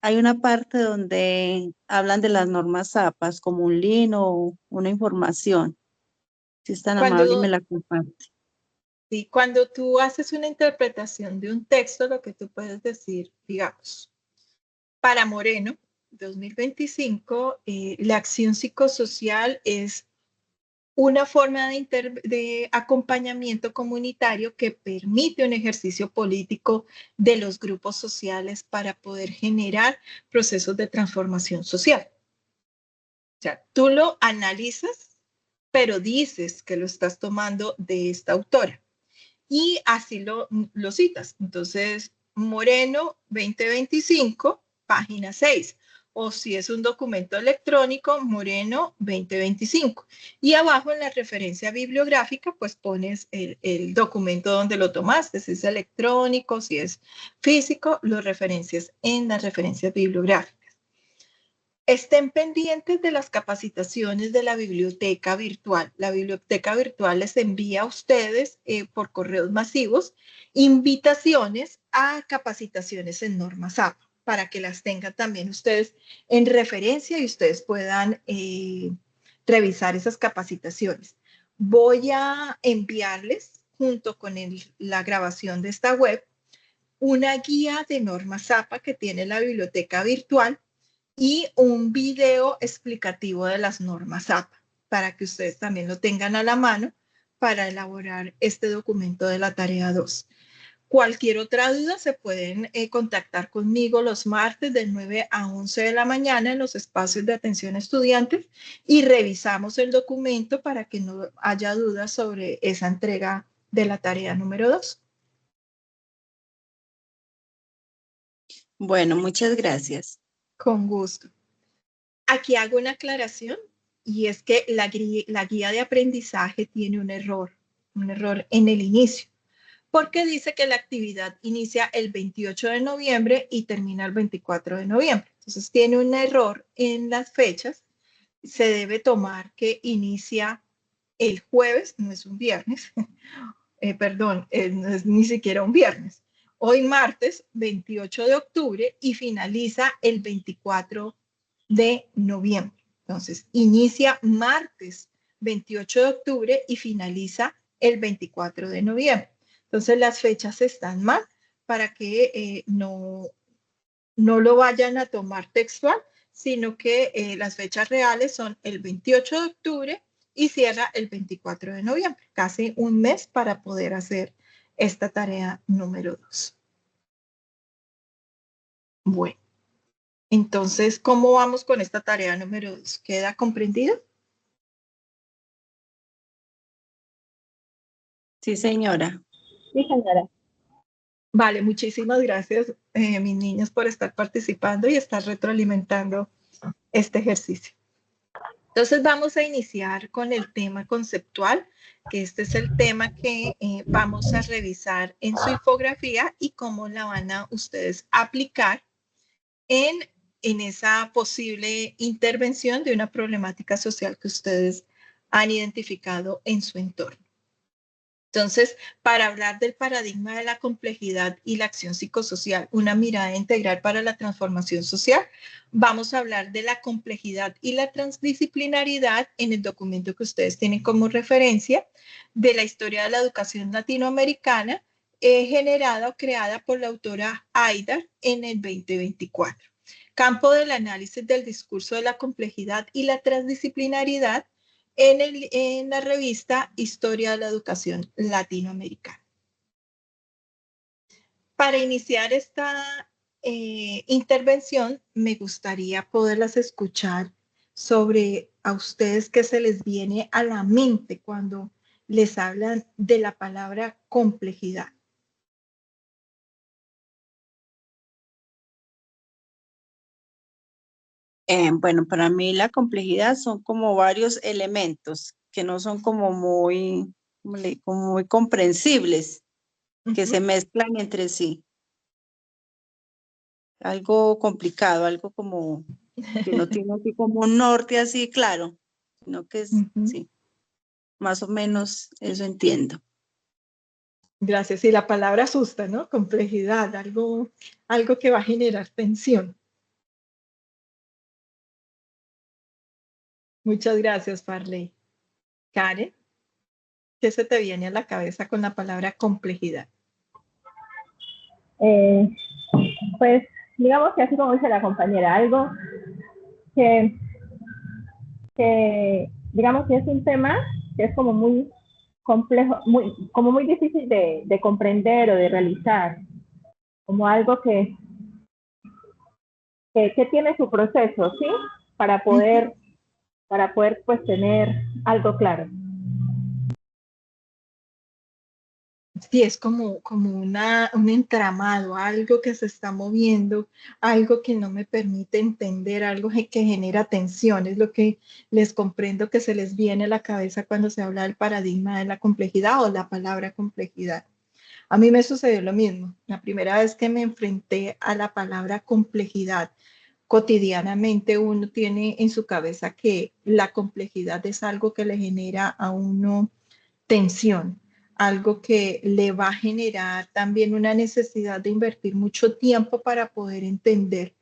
Hay una parte donde hablan de las normas APAS, como un link o una información. Si es tan amable y me la comparte. Sí, cuando tú haces una interpretación de un texto, lo que tú puedes decir, digamos, para Moreno, 2025, la acción psicosocial es una forma de acompañamiento comunitario que permite un ejercicio político de los grupos sociales para poder generar procesos de transformación social. O sea, tú lo analizas, pero dices que lo estás tomando de esta autora. Y así lo citas. Entonces, Moreno 2025, página 6. O si es un documento electrónico, Moreno 2025. Y abajo en la referencia bibliográfica, pues pones el documento donde lo tomaste. Si es electrónico, si es físico, lo referencias en las referencias bibliográficas. Estén pendientes de las capacitaciones de la biblioteca virtual. La biblioteca virtual les envía a ustedes por correos masivos invitaciones a capacitaciones en normas APA para que las tengan también ustedes en referencia y ustedes puedan revisar esas capacitaciones. Voy a enviarles, junto con la grabación de esta web, una guía de normas APA que tiene la biblioteca virtual y un video explicativo de las normas APA para que ustedes también lo tengan a la mano para elaborar este documento de la tarea 2. Cualquier otra duda se pueden contactar conmigo los martes de 9 a 11 de la mañana en los espacios de atención a estudiantes y revisamos el documento para que no haya dudas sobre esa entrega de la tarea número 2. Bueno, muchas gracias. Con gusto. Aquí hago una aclaración y es que la guía de aprendizaje tiene un error en el inicio, porque dice que la actividad inicia el 28 de noviembre y termina el 24 de noviembre. Entonces tiene un error en las fechas. Se debe tomar que inicia el jueves, no es un viernes, no es ni siquiera un viernes. Hoy martes 28 de octubre y finaliza el 24 de noviembre. Entonces, inicia martes 28 de octubre y finaliza el 24 de noviembre. Entonces, las fechas están mal para que no lo vayan a tomar textual, sino que las fechas reales son el 28 de octubre y cierra el 24 de noviembre. Casi un mes para poder hacer esta tarea número 2. Bueno, entonces, ¿cómo vamos con esta tarea número 2? ¿Queda comprendido? Sí, señora. Sí, señora. Vale, muchísimas gracias, mis niños, por estar participando y estar retroalimentando este ejercicio. Entonces vamos a iniciar con el tema conceptual, que este es el tema que vamos a revisar en su infografía y cómo la van a ustedes aplicar en esa posible intervención de una problemática social que ustedes han identificado en su entorno. Entonces, para hablar del paradigma de la complejidad y la acción psicosocial, una mirada integral para la transformación social, vamos a hablar de la complejidad y la transdisciplinaridad en el documento que ustedes tienen como referencia de la historia de la educación latinoamericana generada o creada por la autora Aidar en el 2024. Campo del análisis del discurso de la complejidad y la transdisciplinaridad en la revista Historia de la Educación Latinoamericana. Para iniciar esta intervención, me gustaría poderlas escuchar sobre a ustedes qué se les viene a la mente cuando les hablan de la palabra complejidad. Bueno, para mí la complejidad son como varios elementos que no son como muy comprensibles, que se mezclan entre sí. Algo complicado, algo como que no tiene así como un norte así claro, sino que es, sí, más o menos eso entiendo. Gracias. Y la palabra asusta, ¿no? Complejidad, algo que va a generar tensión. Muchas gracias, Farley. Karen, ¿qué se te viene a la cabeza con la palabra complejidad? Pues digamos que así como dice la compañera, algo que digamos que es un tema que es como muy complejo, como muy difícil de comprender o de realizar, como algo que tiene su proceso, ¿sí? Para poder pues tener algo claro. Sí, es como un entramado, algo que se está moviendo, algo que no me permite entender, algo que genera tensión. Es lo que les comprendo que se les viene a la cabeza cuando se habla del paradigma de la complejidad o la palabra complejidad. A mí me sucedió lo mismo. La primera vez que me enfrenté a la palabra complejidad, cotidianamente uno tiene en su cabeza que la complejidad es algo que le genera a uno tensión, algo que le va a generar también una necesidad de invertir mucho tiempo para poder entender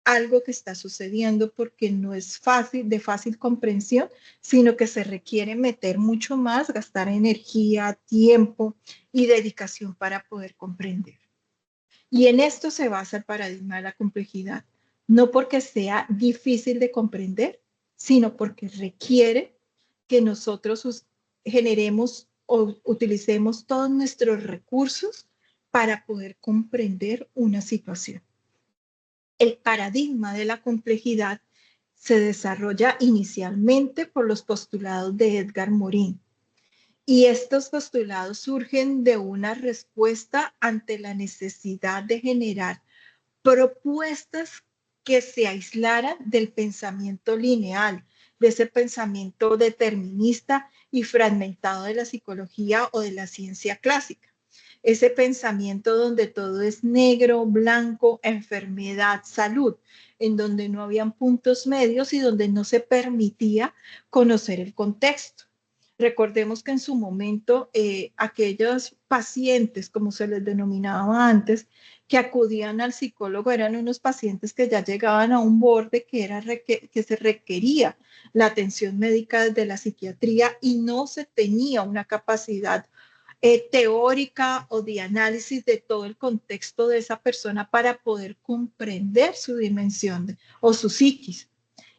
algo que está sucediendo porque no es de fácil comprensión, sino que se requiere meter mucho más, gastar energía, tiempo y dedicación para poder comprender. Y en esto se basa el paradigma de la complejidad, no porque sea difícil de comprender, sino porque requiere que nosotros generemos o utilicemos todos nuestros recursos para poder comprender una situación. El paradigma de la complejidad se desarrolla inicialmente por los postulados de Edgar Morin. Y estos postulados surgen de una respuesta ante la necesidad de generar propuestas que se aislaran del pensamiento lineal, de ese pensamiento determinista y fragmentado de la psicología o de la ciencia clásica. Ese pensamiento donde todo es negro, blanco, enfermedad, salud, en donde no habían puntos medios y donde no se permitía conocer el contexto. Recordemos que en su momento aquellos pacientes, como se les denominaba antes, que acudían al psicólogo eran unos pacientes que ya llegaban a un borde que se requería la atención médica desde la psiquiatría y no se tenía una capacidad teórica o de análisis de todo el contexto de esa persona para poder comprender su dimensión o su psiquis.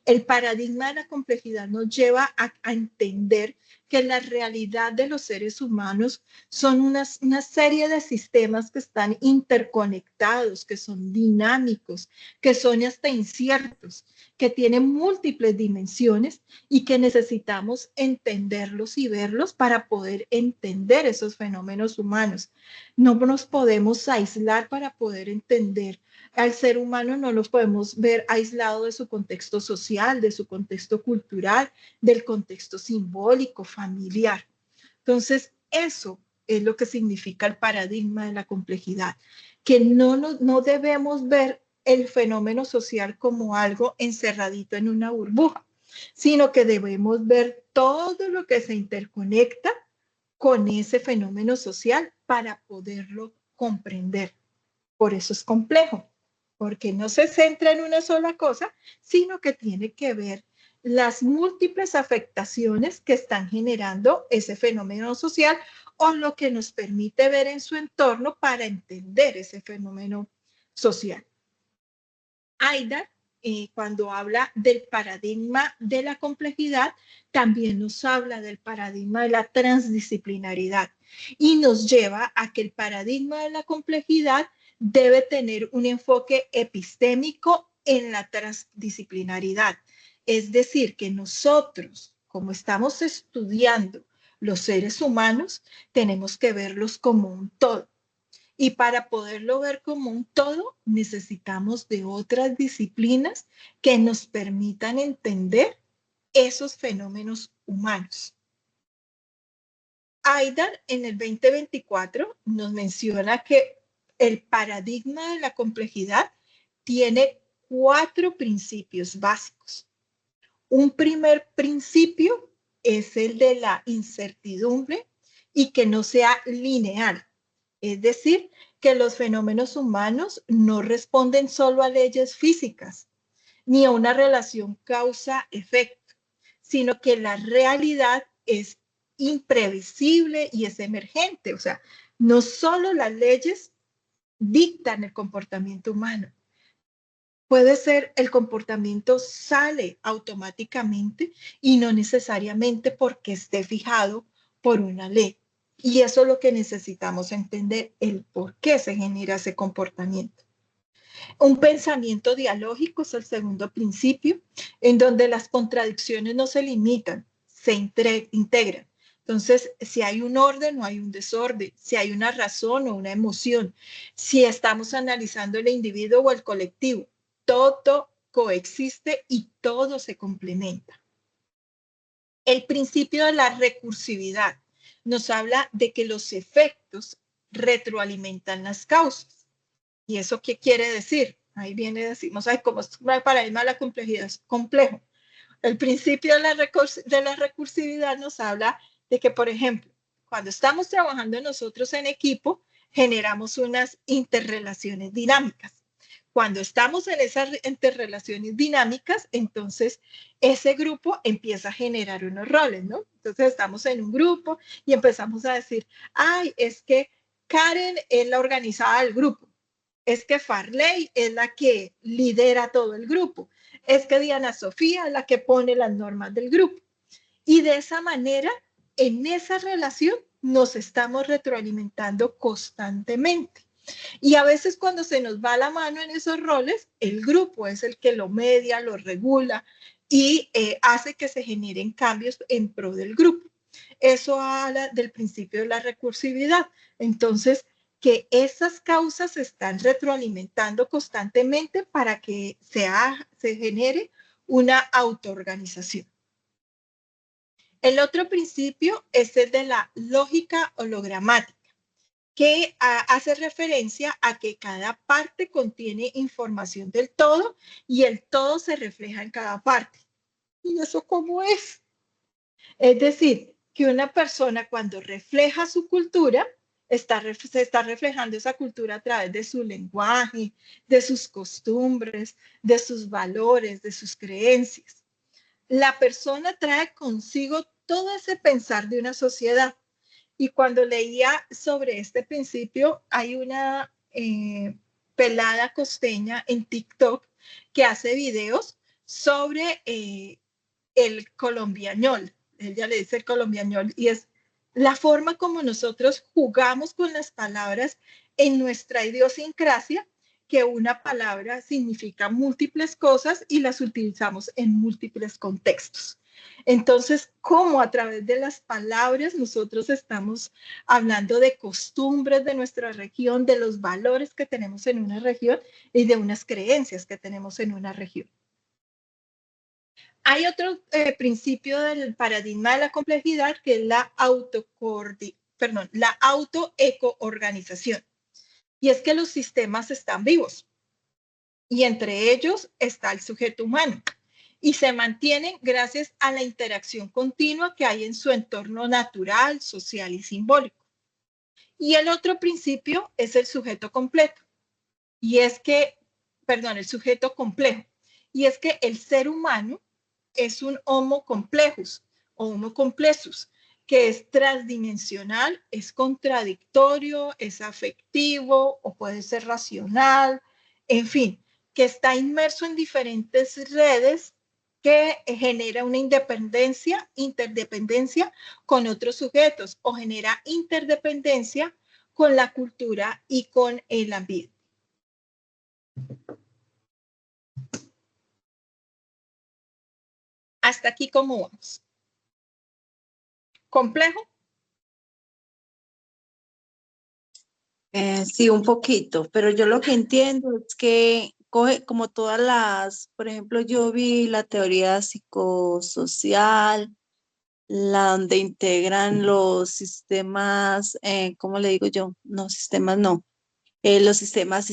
El paradigma de la complejidad nos lleva a entender que la realidad de los seres humanos son una serie de sistemas que están interconectados, que son dinámicos, que son hasta inciertos, que tienen múltiples dimensiones y que necesitamos entenderlos y verlos para poder entender esos fenómenos humanos. No nos podemos aislar para poder entender al ser humano, no los podemos ver aislado de su contexto social, de su contexto cultural, del contexto simbólico, familiar. Entonces, eso es lo que significa el paradigma de la complejidad, que no debemos ver el fenómeno social como algo encerradito en una burbuja, sino que debemos ver todo lo que se interconecta con ese fenómeno social para poderlo comprender. Por eso es complejo, porque no se centra en una sola cosa, sino que tiene que ver las múltiples afectaciones que están generando ese fenómeno social o lo que nos permite ver en su entorno para entender ese fenómeno social. Aida, cuando habla del paradigma de la complejidad, también nos habla del paradigma de la transdisciplinaridad y nos lleva a que el paradigma de la complejidad debe tener un enfoque epistémico en la transdisciplinaridad. Es decir, que nosotros, como estamos estudiando los seres humanos, tenemos que verlos como un todo. Y para poderlo ver como un todo, necesitamos de otras disciplinas que nos permitan entender esos fenómenos humanos. Aidar en el 2024 nos menciona que el paradigma de la complejidad tiene 4 principios básicos. Un primer principio es el de la incertidumbre y que no sea lineal. Es decir, que los fenómenos humanos no responden solo a leyes físicas ni a una relación causa-efecto, sino que la realidad es imprevisible y es emergente. O sea, no solo las leyes dictan el comportamiento humano. Puede ser el comportamiento sale automáticamente y no necesariamente porque esté fijado por una ley. Y eso es lo que necesitamos entender, el por qué se genera ese comportamiento. Un pensamiento dialógico es el segundo principio, en donde las contradicciones no se limitan, se integran. Entonces, si hay un orden o hay un desorden, si hay una razón o una emoción, si estamos analizando el individuo o el colectivo, todo coexiste y todo se complementa. El principio de la recursividad nos habla de que los efectos retroalimentan las causas. ¿Y eso qué quiere decir? Ahí viene, decimos, ay, como es el paradigma de la complejidad, es complejo. El principio de la recursividad nos habla de que, por ejemplo, cuando estamos trabajando nosotros en equipo, generamos unas interrelaciones dinámicas. Cuando estamos en esas interrelaciones dinámicas, entonces ese grupo empieza a generar unos roles, ¿no? Entonces estamos en un grupo y empezamos a decir, ay, es que Karen es la organizada del grupo, es que Farley es la que lidera todo el grupo, es que Diana Sofía es la que pone las normas del grupo. Y de esa manera en esa relación nos estamos retroalimentando constantemente. Y a veces cuando se nos va la mano en esos roles, el grupo es el que lo media, lo regula y hace que se generen cambios en pro del grupo. Eso habla del principio de la recursividad. Entonces, que esas causas se están retroalimentando constantemente para que se genere una autoorganización. El otro principio es el de la lógica hologramática, que hace referencia a que cada parte contiene información del todo y el todo se refleja en cada parte. ¿Y eso cómo es? Es decir, que una persona cuando refleja su cultura, se está reflejando esa cultura a través de su lenguaje, de sus costumbres, de sus valores, de sus creencias. La persona trae consigo todo ese pensar de una sociedad. Y cuando leía sobre este principio, hay una pelada costeña en TikTok que hace videos sobre el colombiañol. Ella le dice el colombiañol y es la forma como nosotros jugamos con las palabras en nuestra idiosincrasia, que una palabra significa múltiples cosas y las utilizamos en múltiples contextos. Entonces, cómo a través de las palabras nosotros estamos hablando de costumbres de nuestra región, de los valores que tenemos en una región y de unas creencias que tenemos en una región. Hay otro principio del paradigma de la complejidad que es la autoecoorganización. Y es que los sistemas están vivos y entre ellos está el sujeto humano y se mantienen gracias a la interacción continua que hay en su entorno natural, social y simbólico. Y el otro principio es el sujeto completo. Y es que, perdón, el sujeto complejo. Y es que el ser humano es un homo complejus o homo complexus, que es transdimensional, es contradictorio, es afectivo o puede ser racional, en fin, que está inmerso en diferentes redes que genera una interdependencia con otros sujetos o genera interdependencia con la cultura y con el ambiente. Hasta aquí, ¿cómo vamos? ¿Complejo? Sí, un poquito, pero yo lo que entiendo es que coge como todas las, por ejemplo, yo vi la teoría psicosocial, la donde integran los sistemas, ¿cómo le digo yo? No, sistemas no, los sistemas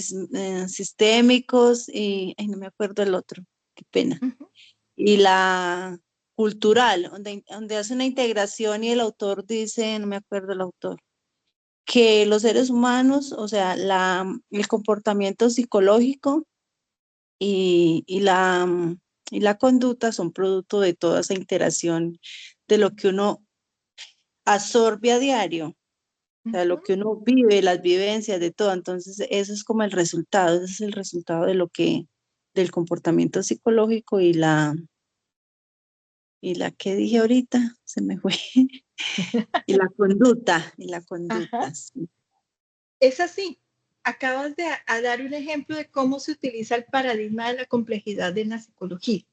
sistémicos y, ay, no me acuerdo el otro, qué pena. Y la cultural, donde hace una integración y el autor dice, no me acuerdo el autor, que los seres humanos, o sea, el comportamiento psicológico y la conducta son producto de toda esa interacción, de lo que uno absorbe a diario, o sea, lo que uno vive, las vivencias, de todo. Entonces, eso es como el resultado, ese es el resultado de del comportamiento psicológico y la que dije ahorita, se me fue, y la conducta, sí. Es así. Acabas de dar un ejemplo de cómo se utiliza el paradigma de la complejidad en la psicología.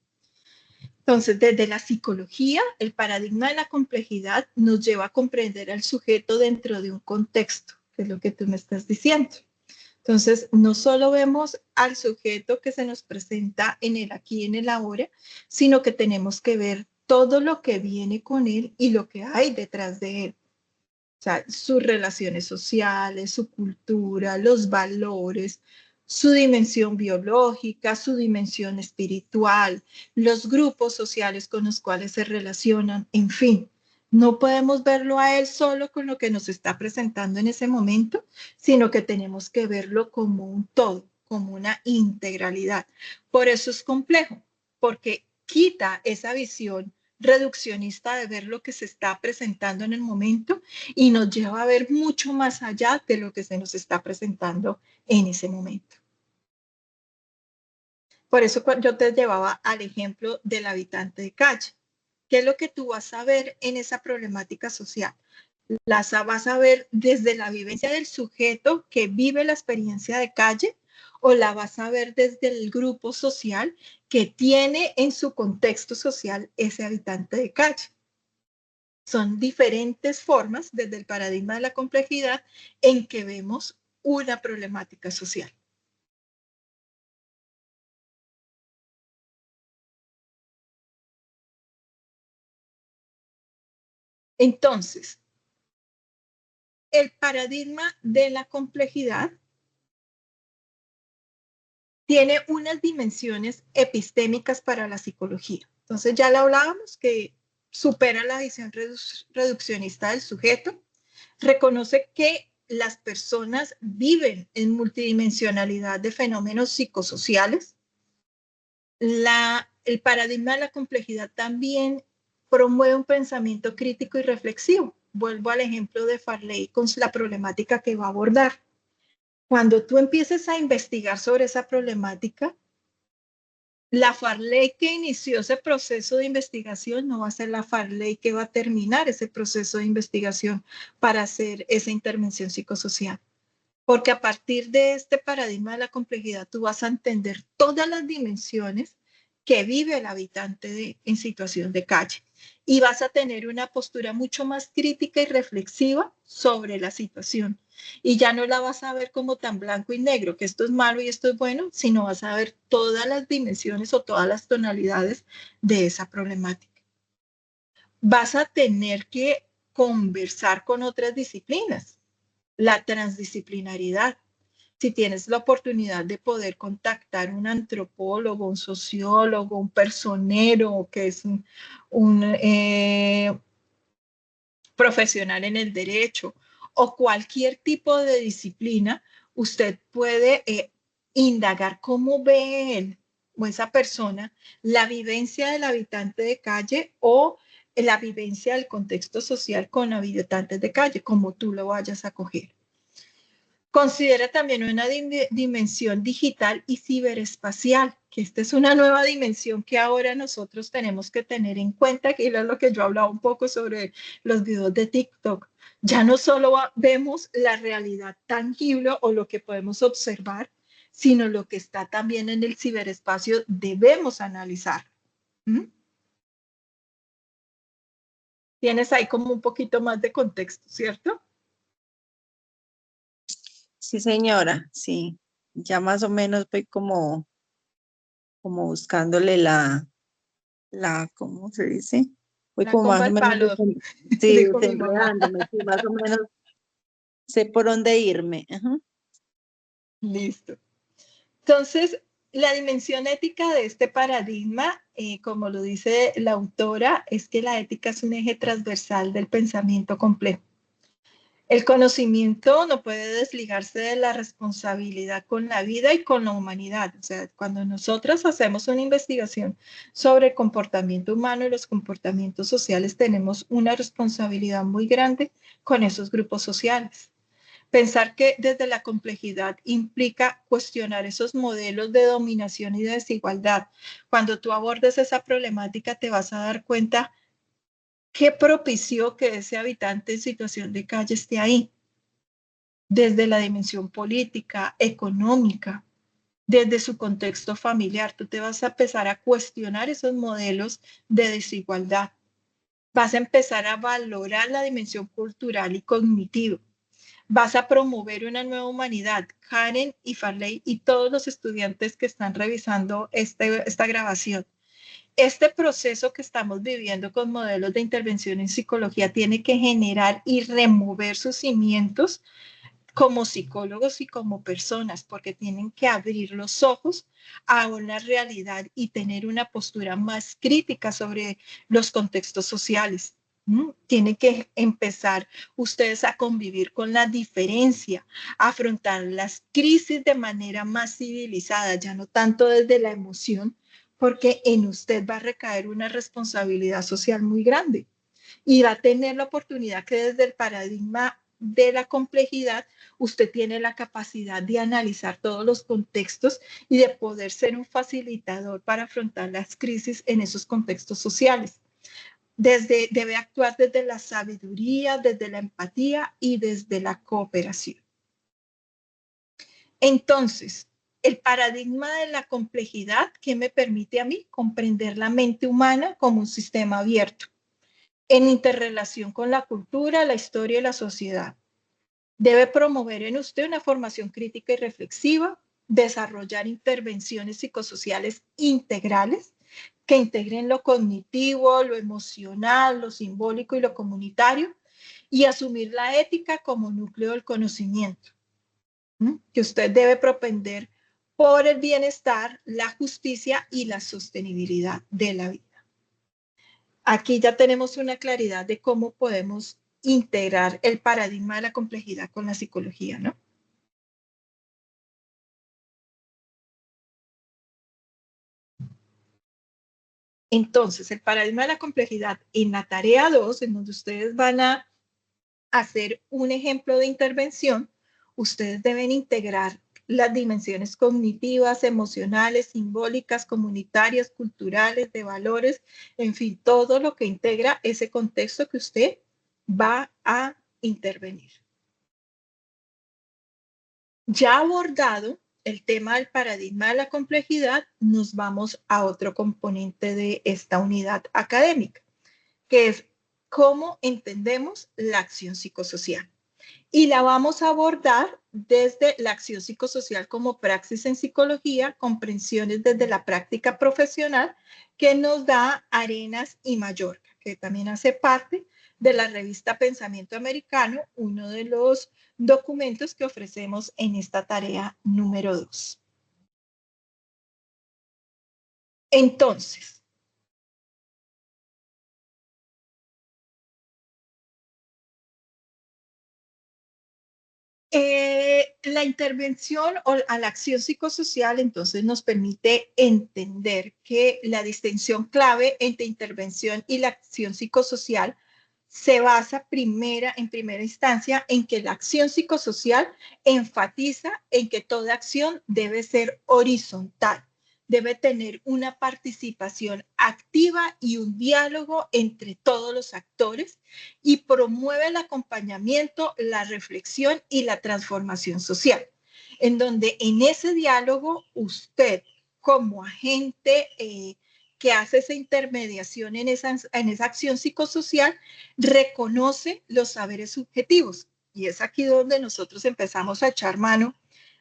Entonces, desde la psicología, el paradigma de la complejidad nos lleva a comprender al sujeto dentro de un contexto, que es lo que tú me estás diciendo. Entonces, no solo vemos al sujeto que se nos presenta en el aquí y en el ahora, sino que tenemos que ver todo lo que viene con él y lo que hay detrás de él. O sea, sus relaciones sociales, su cultura, los valores, su dimensión biológica, su dimensión espiritual, los grupos sociales con los cuales se relacionan, en fin. No podemos verlo a él solo con lo que nos está presentando en ese momento, sino que tenemos que verlo como un todo, como una integralidad. Por eso es complejo, porque quita esa visión reduccionista de ver lo que se está presentando en el momento y nos lleva a ver mucho más allá de lo que se nos está presentando en ese momento. Por eso yo te llevaba al ejemplo del habitante de calle. ¿Qué es lo que tú vas a ver en esa problemática social? Las vas a ver desde la vivencia del sujeto que vive la experiencia de calle, o la vas a ver desde el grupo social que tiene en su contexto social ese habitante de calle. Son diferentes formas desde el paradigma de la complejidad en que vemos una problemática social. Entonces, el paradigma de la complejidad tiene unas dimensiones epistémicas para la psicología. Entonces ya le hablábamos que supera la visión reduccionista del sujeto, reconoce que las personas viven en multidimensionalidad de fenómenos psicosociales. El paradigma de la complejidad también promueve un pensamiento crítico y reflexivo. Vuelvo al ejemplo de Farley con la problemática que va a abordar. Cuando tú empieces a investigar sobre esa problemática, la Farley que inició ese proceso de investigación no va a ser la Farley que va a terminar ese proceso de investigación para hacer esa intervención psicosocial. Porque a partir de este paradigma de la complejidad, tú vas a entender todas las dimensiones que vive el habitante en situación de calle. Y vas a tener una postura mucho más crítica y reflexiva sobre la situación. Y ya no la vas a ver como tan blanco y negro, que esto es malo y esto es bueno, sino vas a ver todas las dimensiones o todas las tonalidades de esa problemática. Vas a tener que conversar con otras disciplinas, la transdisciplinaridad. Si tienes la oportunidad de poder contactar un antropólogo, un sociólogo, un personero que es un profesional en el derecho o cualquier tipo de disciplina, usted puede indagar cómo ve él o esa persona la vivencia del habitante de calle o la vivencia del contexto social con habitantes de calle, como tú lo vayas a coger. Considera también una dimensión digital y ciberespacial, que esta es una nueva dimensión que ahora nosotros tenemos que tener en cuenta, que es lo que yo hablaba un poco sobre los videos de TikTok. Ya no solo vemos la realidad tangible o lo que podemos observar, sino lo que está también en el ciberespacio debemos analizar. ¿Mm? Tienes ahí como un poquito más de contexto, ¿cierto? Sí, señora, sí. Ya más o menos voy como buscándole ¿cómo se dice? Voy La como comba más o al menos, palo, sí, dijo mi mamá. desenredándome, sí, más o menos sé por dónde irme. Ajá. Listo. Entonces, la dimensión ética de este paradigma, como lo dice la autora, es que la ética es un eje transversal del pensamiento complejo. El conocimiento no puede desligarse de la responsabilidad con la vida y con la humanidad. O sea, cuando nosotros hacemos una investigación sobre el comportamiento humano y los comportamientos sociales, tenemos una responsabilidad muy grande con esos grupos sociales. Pensar que desde la complejidad implica cuestionar esos modelos de dominación y de desigualdad. Cuando tú abordes esa problemática, te vas a dar cuenta qué propició que ese habitante en situación de calle esté ahí, desde la dimensión política, económica, desde su contexto familiar. Tú te vas a empezar a cuestionar esos modelos de desigualdad. Vas a empezar a valorar la dimensión cultural y cognitiva. Vas a promover una nueva humanidad. Karen y Farley y todos los estudiantes que están revisando esta grabación. Este proceso que estamos viviendo con modelos de intervención en psicología tiene que generar y remover sus cimientos como psicólogos y como personas, porque tienen que abrir los ojos a una realidad y tener una postura más crítica sobre los contextos sociales. Tienen que empezar ustedes a convivir con la diferencia, a afrontar las crisis de manera más civilizada, ya no tanto desde la emoción, porque en usted va a recaer una responsabilidad social muy grande y va a tener la oportunidad que desde el paradigma de la complejidad, usted tiene la capacidad de analizar todos los contextos y de poder ser un facilitador para afrontar las crisis en esos contextos sociales. debe actuar desde la sabiduría, desde la empatía y desde la cooperación. Entonces, el paradigma de la complejidad que me permite a mí comprender la mente humana como un sistema abierto, en interrelación con la cultura, la historia y la sociedad. Debe promover en usted una formación crítica y reflexiva, desarrollar intervenciones psicosociales integrales que integren lo cognitivo, lo emocional, lo simbólico y lo comunitario, y asumir la ética como núcleo del conocimiento, que usted debe propender por el bienestar, la justicia y la sostenibilidad de la vida. Aquí ya tenemos una claridad de cómo podemos integrar el paradigma de la complejidad con la psicología, ¿no? Entonces, el paradigma de la complejidad en la tarea 2, en donde ustedes van a hacer un ejemplo de intervención, ustedes deben integrar las dimensiones cognitivas, emocionales, simbólicas, comunitarias, culturales, de valores, en fin, todo lo que integra ese contexto que usted va a intervenir. Ya abordado el tema del paradigma de la complejidad, nos vamos a otro componente de esta unidad académica, que es cómo entendemos la acción psicosocial. Y la vamos a abordar desde la acción psicosocial como praxis en psicología, comprensiones desde la práctica profesional que nos da Arenas y Mallorca, que también hace parte de la revista Pensamiento Americano, uno de los documentos que ofrecemos en esta tarea número 2. Entonces, la intervención o a la acción psicosocial entonces nos permite entender que la distinción clave entre intervención y la acción psicosocial se basa en primera instancia en que la acción psicosocial enfatiza en que toda acción debe ser horizontal, debe tener una participación activa y un diálogo entre todos los actores y promueve el acompañamiento, la reflexión y la transformación social, en donde en ese diálogo usted como agente que hace esa intermediación en esa acción psicosocial reconoce los saberes subjetivos. Y es aquí donde nosotros empezamos a echar mano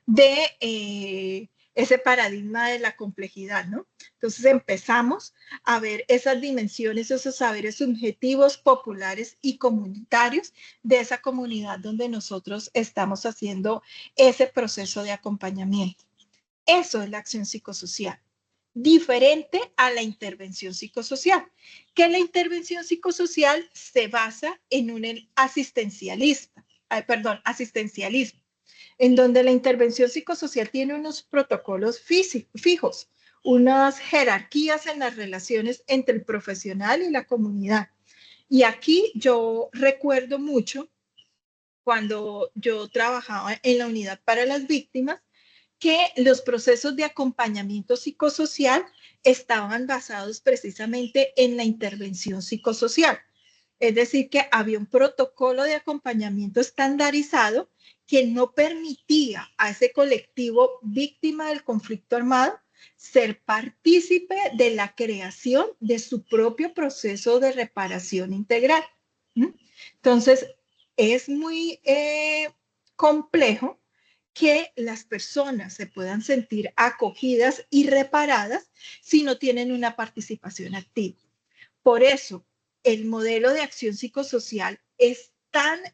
de ese paradigma de la complejidad, ¿no? Entonces empezamos a ver esas dimensiones, esos saberes subjetivos, populares y comunitarios de esa comunidad donde nosotros estamos haciendo ese proceso de acompañamiento. Eso es la acción psicosocial, diferente a la intervención psicosocial, que la intervención psicosocial se basa en un asistencialismo, en donde la intervención psicosocial tiene unos protocolos fijos, unas jerarquías en las relaciones entre el profesional y la comunidad. Y aquí yo recuerdo mucho cuando yo trabajaba en la unidad para las víctimas, que los procesos de acompañamiento psicosocial estaban basados precisamente en la intervención psicosocial. Es decir, que había un protocolo de acompañamiento estandarizado que no permitía a ese colectivo víctima del conflicto armado ser partícipe de la creación de su propio proceso de reparación integral. Entonces, es muy complejo que las personas se puedan sentir acogidas y reparadas si no tienen una participación activa. Por eso, el modelo de acción psicosocial es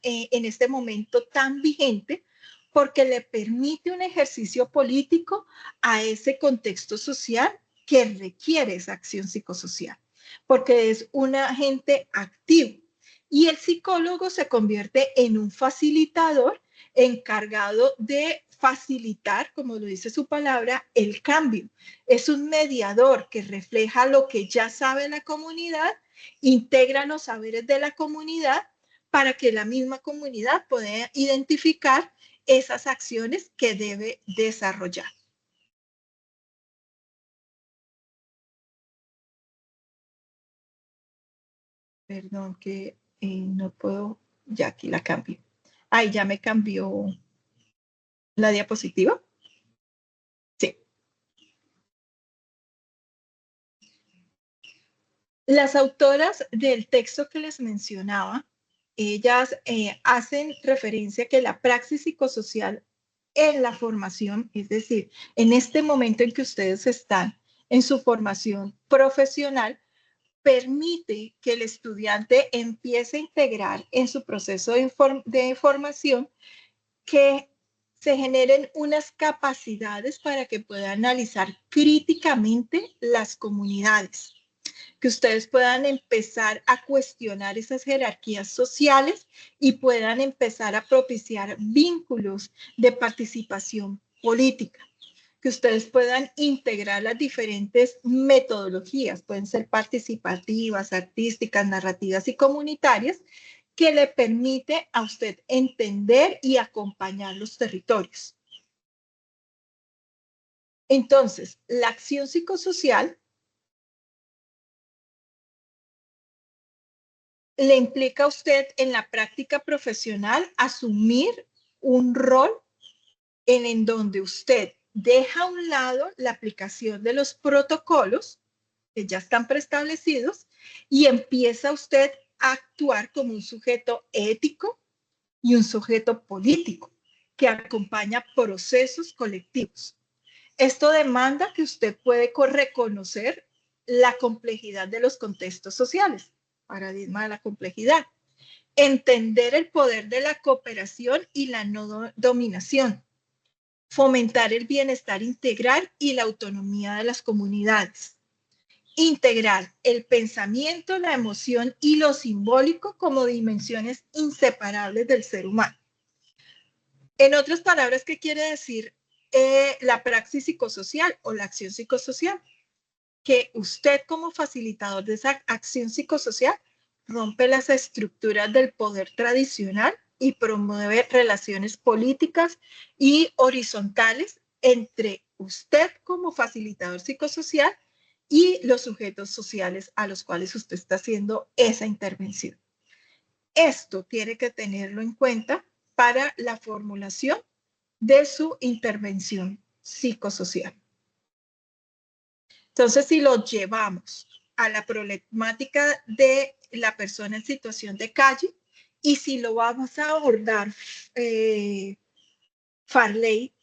en este momento tan vigente porque le permite un ejercicio político a ese contexto social que requiere esa acción psicosocial, porque es un agente activo. Y el psicólogo se convierte en un facilitador encargado de facilitar, como lo dice su palabra, el cambio. Es un mediador que refleja lo que ya sabe la comunidad, integra los saberes de la comunidad para que la misma comunidad pueda identificar esas acciones que debe desarrollar. Perdón que no puedo, ya aquí la cambio. Ahí ya me cambió la diapositiva. Sí. Las autoras del texto que les mencionaba, ellas hacen referencia a que la praxis psicosocial en la formación, es decir, en este momento en que ustedes están en su formación profesional, permite que el estudiante empiece a integrar en su proceso de formación que se generen unas capacidades para que pueda analizar críticamente las comunidades, que ustedes puedan empezar a cuestionar esas jerarquías sociales y puedan empezar a propiciar vínculos de participación política, que ustedes puedan integrar las diferentes metodologías, pueden ser participativas, artísticas, narrativas y comunitarias, que le permite a usted entender y acompañar los territorios. Entonces, la acción psicosocial le implica a usted en la práctica profesional asumir un rol en donde usted deja a un lado la aplicación de los protocolos que ya están preestablecidos y empieza usted a actuar como un sujeto ético y un sujeto político que acompaña procesos colectivos. Esto demanda que usted puede reconocer la complejidad de los contextos sociales, paradigma de la complejidad, entender el poder de la cooperación y la no dominación, fomentar el bienestar integral y la autonomía de las comunidades, integrar el pensamiento, la emoción y lo simbólico como dimensiones inseparables del ser humano. En otras palabras, ¿qué quiere decir la praxis psicosocial o la acción psicosocial? Que usted como facilitador de esa acción psicosocial rompe las estructuras del poder tradicional y promueve relaciones políticas y horizontales entre usted como facilitador psicosocial y los sujetos sociales a los cuales usted está haciendo esa intervención. Esto tiene que tenerlo en cuenta para la formulación de su intervención psicosocial. Entonces, si lo llevamos a la problemática de la persona en situación de calle y si lo vamos a abordar Farley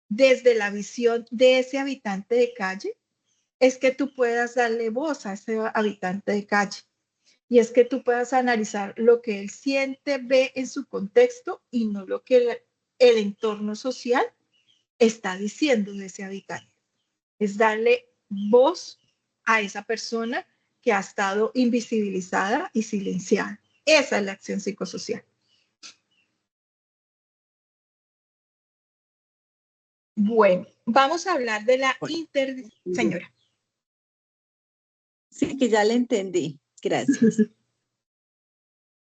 desde la visión de ese habitante de calle, es que tú puedas darle voz a ese habitante de calle y es que tú puedas analizar lo que él siente, ve en su contexto y no lo que el entorno social está diciendo de ese habitante. Es darle voz a esa persona que ha estado invisibilizada y silenciada. Esa es la acción psicosocial. Bueno, vamos a hablar de la Señora. Sí, que ya le entendí. Gracias.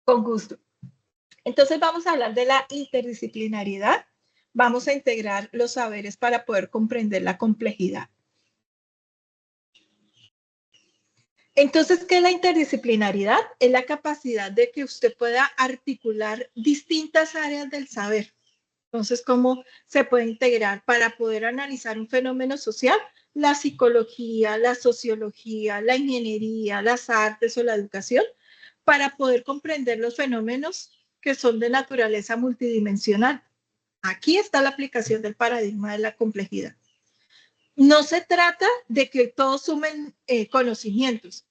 Con gusto. Entonces vamos a hablar de la interdisciplinariedad. Vamos a integrar los saberes para poder comprender la complejidad. Entonces, ¿qué es la interdisciplinariedad? Es la capacidad de que usted pueda articular distintas áreas del saber. Entonces, ¿cómo se puede integrar para poder analizar un fenómeno social? La psicología, la sociología, la ingeniería, las artes o la educación, para poder comprender los fenómenos que son de naturaleza multidimensional. Aquí está la aplicación del paradigma de la complejidad. No se trata de que todos sumen conocimientos,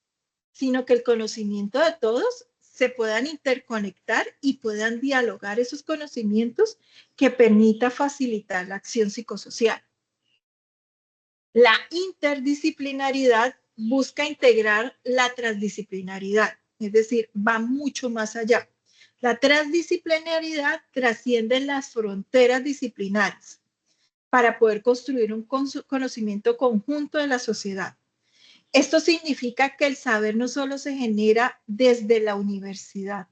sino que el conocimiento de todos se puedan interconectar y puedan dialogar esos conocimientos que permita facilitar la acción psicosocial. La interdisciplinaridad busca integrar la transdisciplinaridad, es decir, va mucho más allá. La transdisciplinaridad trasciende las fronteras disciplinares para poder construir un conocimiento conjunto de la sociedad. Esto significa que el saber no solo se genera desde la universidad,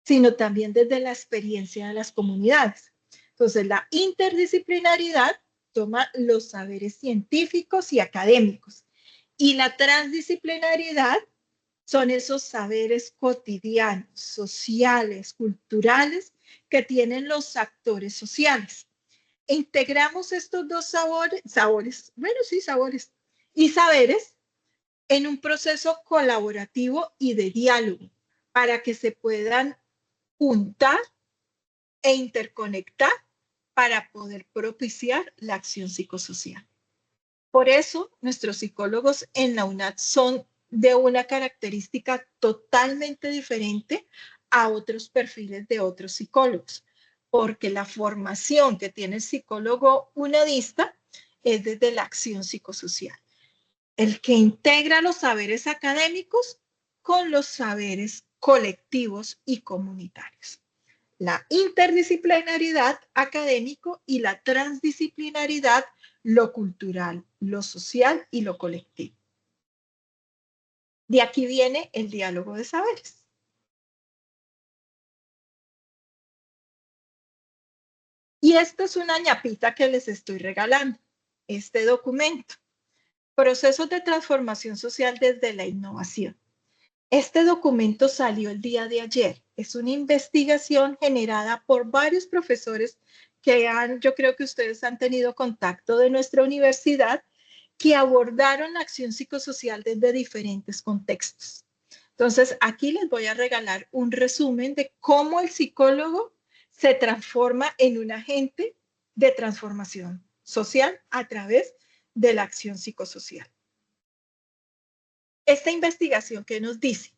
sino también desde la experiencia de las comunidades. Entonces, la interdisciplinaridad toma los saberes científicos y académicos y la transdisciplinariedad Son esos saberes cotidianos, sociales, culturales que tienen los actores sociales. Integramos estos dos sabores y saberes en un proceso colaborativo y de diálogo para que se puedan juntar e interconectar para poder propiciar la acción psicosocial. Por eso, nuestros psicólogos en la UNAD son de una característica totalmente diferente a otros perfiles de otros psicólogos, porque la formación que tiene el psicólogo unadista es desde la acción psicosocial, el que integra los saberes académicos con los saberes colectivos y comunitarios. La interdisciplinaridad académico y la transdisciplinaridad, lo cultural, lo social y lo colectivo. De aquí viene el diálogo de saberes. Y esta es una ñapita que les estoy regalando, este documento. Procesos de transformación social desde la innovación. Este documento salió el día de ayer. Es una investigación generada por varios profesores yo creo que ustedes han tenido contacto de nuestra universidad, que abordaron la acción psicosocial desde diferentes contextos. Entonces, aquí les voy a regalar un resumen de cómo el psicólogo se transforma en un agente de transformación social a través de la acción psicosocial. Esta investigación, ¿qué nos dice?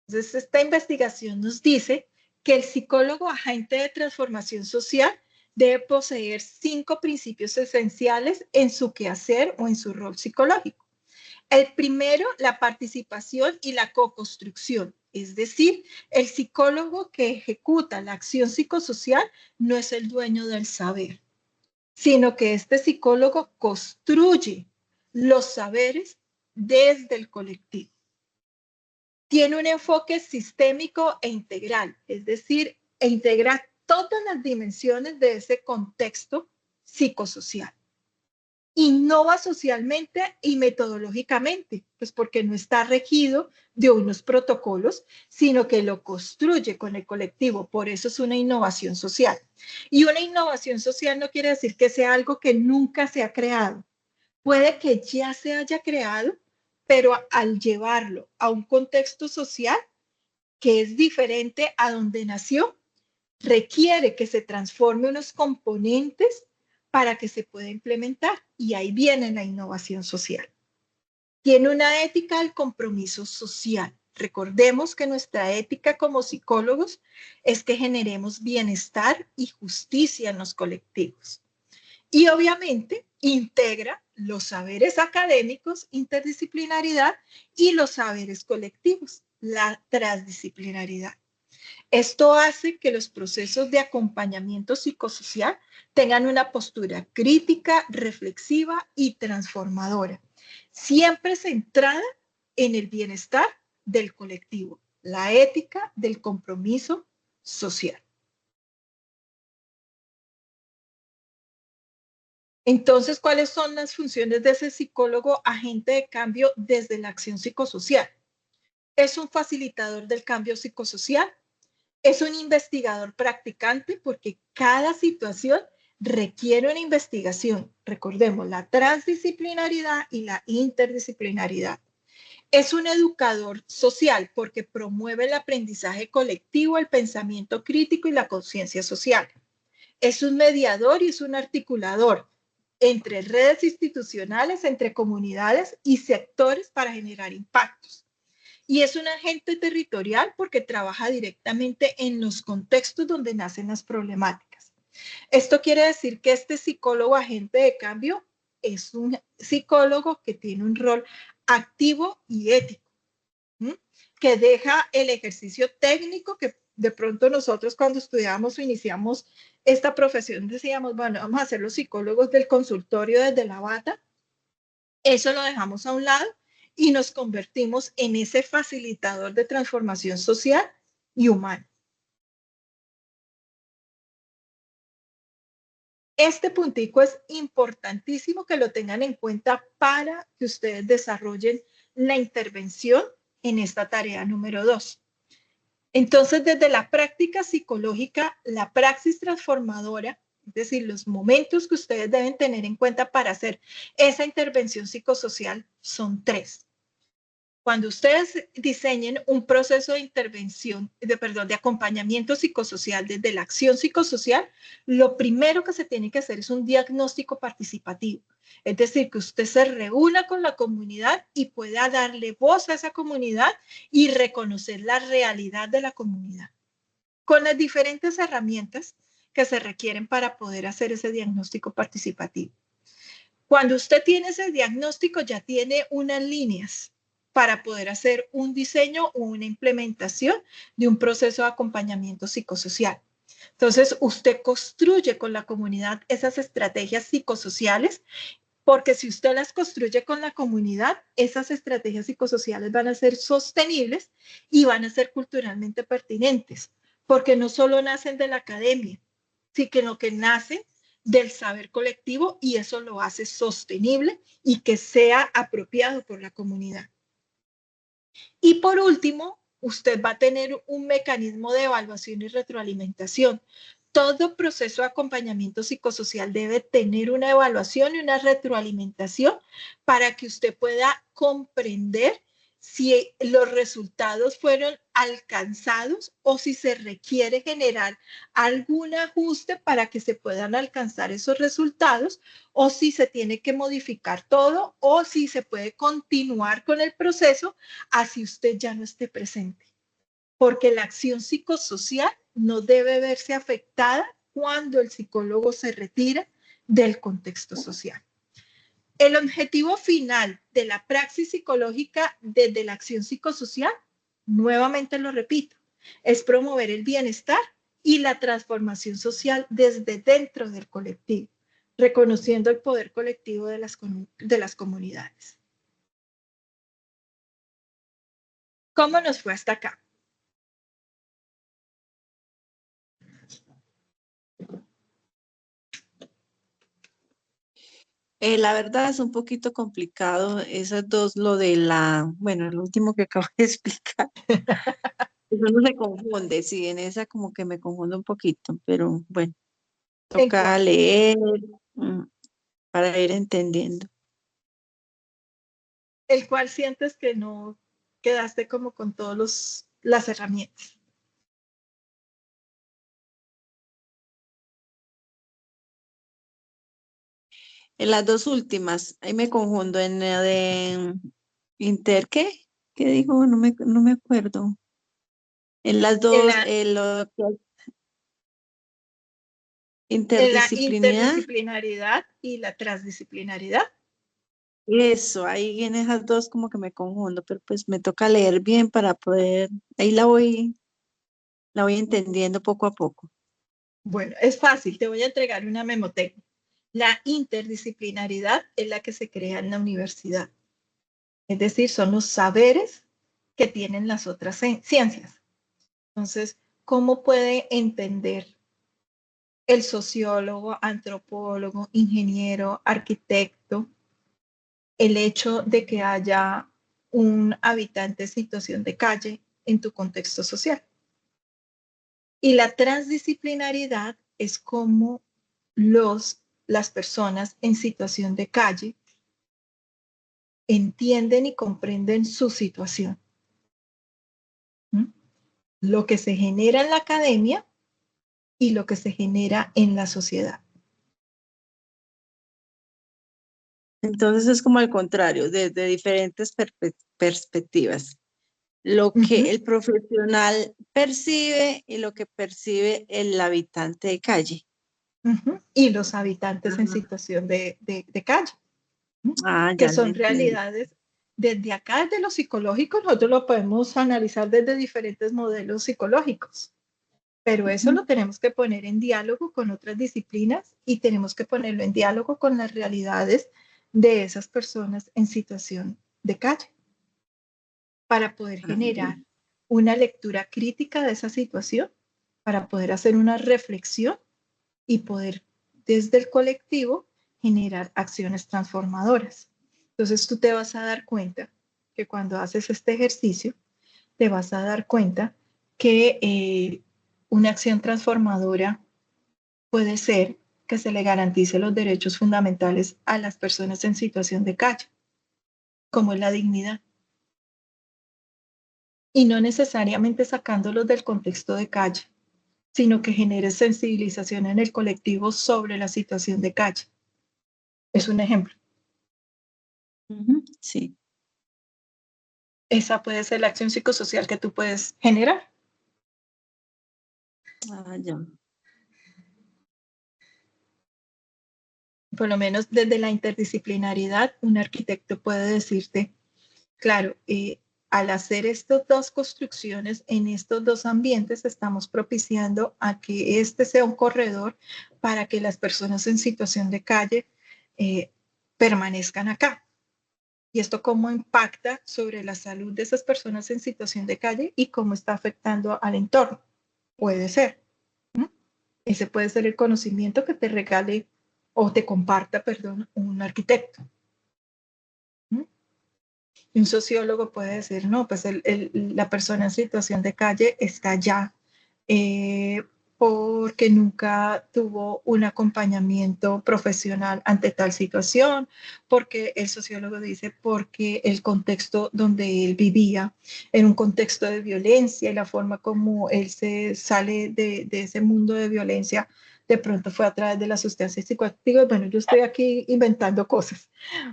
Entonces, esta investigación nos dice que el psicólogo agente de transformación social debe poseer 5 principios esenciales en su quehacer o en su rol psicológico. El primero, la participación y la co-construcción. Es decir, el psicólogo que ejecuta la acción psicosocial no es el dueño del saber, sino que este psicólogo construye los saberes desde el colectivo. Tiene un enfoque sistémico e integral, es decir, integra todas las dimensiones de ese contexto psicosocial. Innova socialmente y metodológicamente, pues porque no está regido de unos protocolos, sino que lo construye con el colectivo. Por eso es una innovación social. Y una innovación social no quiere decir que sea algo que nunca se ha creado. Puede que ya se haya creado, pero al llevarlo a un contexto social que es diferente a donde nació, requiere que se transforme unos componentes para que se pueda implementar. Y ahí viene la innovación social. Tiene una ética del compromiso social. Recordemos que nuestra ética como psicólogos es que generemos bienestar y justicia en los colectivos. Y obviamente integra los saberes académicos, interdisciplinaridad, y los saberes colectivos, la transdisciplinaridad. Esto hace que los procesos de acompañamiento psicosocial tengan una postura crítica, reflexiva y transformadora, siempre centrada en el bienestar del colectivo, la ética del compromiso social. Entonces, ¿cuáles son las funciones de ese psicólogo agente de cambio desde la acción psicosocial? Es un facilitador del cambio psicosocial. Es un investigador practicante porque cada situación requiere una investigación. Recordemos la transdisciplinaridad y la interdisciplinaridad. Es un educador social porque promueve el aprendizaje colectivo, el pensamiento crítico y la conciencia social. Es un mediador y es un articulador entre redes institucionales, entre comunidades y sectores para generar impactos. Y es un agente territorial porque trabaja directamente en los contextos donde nacen las problemáticas. Esto quiere decir que este psicólogo agente de cambio es un psicólogo que tiene un rol activo y ético, ¿sí? Que deja el ejercicio técnico que de pronto nosotros cuando estudiamos o iniciamos esta profesión decíamos, bueno, vamos a ser los psicólogos del consultorio desde la bata. Eso lo dejamos a un lado y nos convertimos en ese facilitador de transformación social y humana. Este puntico es importantísimo que lo tengan en cuenta para que ustedes desarrollen la intervención en esta tarea número 2. Entonces, desde la práctica psicológica, la praxis transformadora, es decir, los momentos que ustedes deben tener en cuenta para hacer esa intervención psicosocial son 3. Cuando ustedes diseñen un proceso de intervención, de acompañamiento psicosocial desde la acción psicosocial, lo primero que se tiene que hacer es un diagnóstico participativo. Es decir, que usted se reúna con la comunidad y pueda darle voz a esa comunidad y reconocer la realidad de la comunidad, con las diferentes herramientas que se requieren para poder hacer ese diagnóstico participativo. Cuando usted tiene ese diagnóstico, ya tiene unas líneas para poder hacer un diseño o una implementación de un proceso de acompañamiento psicosocial. Entonces, usted construye con la comunidad esas estrategias psicosociales, porque si usted las construye con la comunidad, esas estrategias psicosociales van a ser sostenibles y van a ser culturalmente pertinentes, porque no solo nacen de la academia, sino que nacen del saber colectivo, y eso lo hace sostenible y que sea apropiado por la comunidad. Y por último, usted va a tener un mecanismo de evaluación y retroalimentación. Todo proceso de acompañamiento psicosocial debe tener una evaluación y una retroalimentación para que usted pueda comprender si los resultados fueron alcanzados o si se requiere generar algún ajuste para que se puedan alcanzar esos resultados, o si se tiene que modificar todo, o si se puede continuar con el proceso así usted ya no esté presente. Porque la acción psicosocial no debe verse afectada cuando el psicólogo se retira del contexto social. El objetivo final de la praxis psicológica desde la acción psicosocial, nuevamente lo repito, es promover el bienestar y la transformación social desde dentro del colectivo, reconociendo el poder colectivo de las comunidades. ¿Cómo nos fue hasta acá? La verdad es un poquito complicado esas dos, lo de bueno, el último que acabo de explicar. Eso no se confunde, sí, en esa como que me confundo un poquito, pero bueno, toca leer mm, para ir entendiendo. El cual sientes que no quedaste como con todas las herramientas. En las dos últimas, ahí me confundo en la de ¿qué? ¿Qué dijo? No me acuerdo. En las En dos, la, en la interdisciplinaridad. interdisciplinaridad y la transdisciplinaridad. Eso, ahí en esas dos como que me confundo, pero pues me toca leer bien para poder, ahí la voy entendiendo poco a poco. Bueno, es fácil, te voy a entregar una memotecnia. La interdisciplinaridad es la que se crea en la universidad. Es decir, son los saberes que tienen las otras ciencias. Entonces, ¿cómo puede entender el sociólogo, antropólogo, ingeniero, arquitecto el hecho de que haya un habitante en situación de calle en tu contexto social? Y la transdisciplinariedad es como las personas en situación de calle entienden y comprenden su situación. ¿Mm? Lo que se genera en la academia y lo que se genera en la sociedad. Entonces es como al contrario, desde diferentes perspectivas. Lo que el profesional percibe y lo que percibe el habitante de calle. Y los habitantes en situación de calle, que Ya lo son entiendo. realidades. Desde acá, desde lo psicológico, nosotros lo podemos analizar desde diferentes modelos psicológicos, pero eso lo tenemos que poner en diálogo con otras disciplinas y tenemos que ponerlo en diálogo con las realidades de esas personas en situación de calle, para poder generar una lectura crítica de esa situación, para poder hacer una reflexión y poder desde el colectivo generar acciones transformadoras. Entonces tú te vas a dar cuenta que cuando haces este ejercicio te vas a dar cuenta que una acción transformadora puede ser que se le garantice los derechos fundamentales a las personas en situación de calle, como es la dignidad. Y no necesariamente sacándolos del contexto de calle, sino que genere sensibilización en el colectivo sobre la situación de calle. Es un ejemplo. Sí. Esa puede ser la acción psicosocial que tú puedes generar. Ya. Por lo menos desde la interdisciplinariedad, un arquitecto puede decirte, claro, al hacer estas dos construcciones en estos dos ambientes, estamos propiciando a que este sea un corredor para que las personas en situación de calle permanezcan acá. Y esto cómo impacta sobre la salud de esas personas en situación de calle y cómo está afectando al entorno. Puede ser. Ese puede ser el conocimiento que te regale o te comparta, perdón, un arquitecto. Un sociólogo puede decir, no, pues la persona en situación de calle está allá porque nunca tuvo un acompañamiento profesional ante tal situación, porque el sociólogo dice, porque el contexto donde él vivía era un contexto de violencia y la forma como él se sale de ese mundo de violencia de pronto fue a través de las sustancias psicoactivas. Bueno, yo estoy aquí inventando cosas,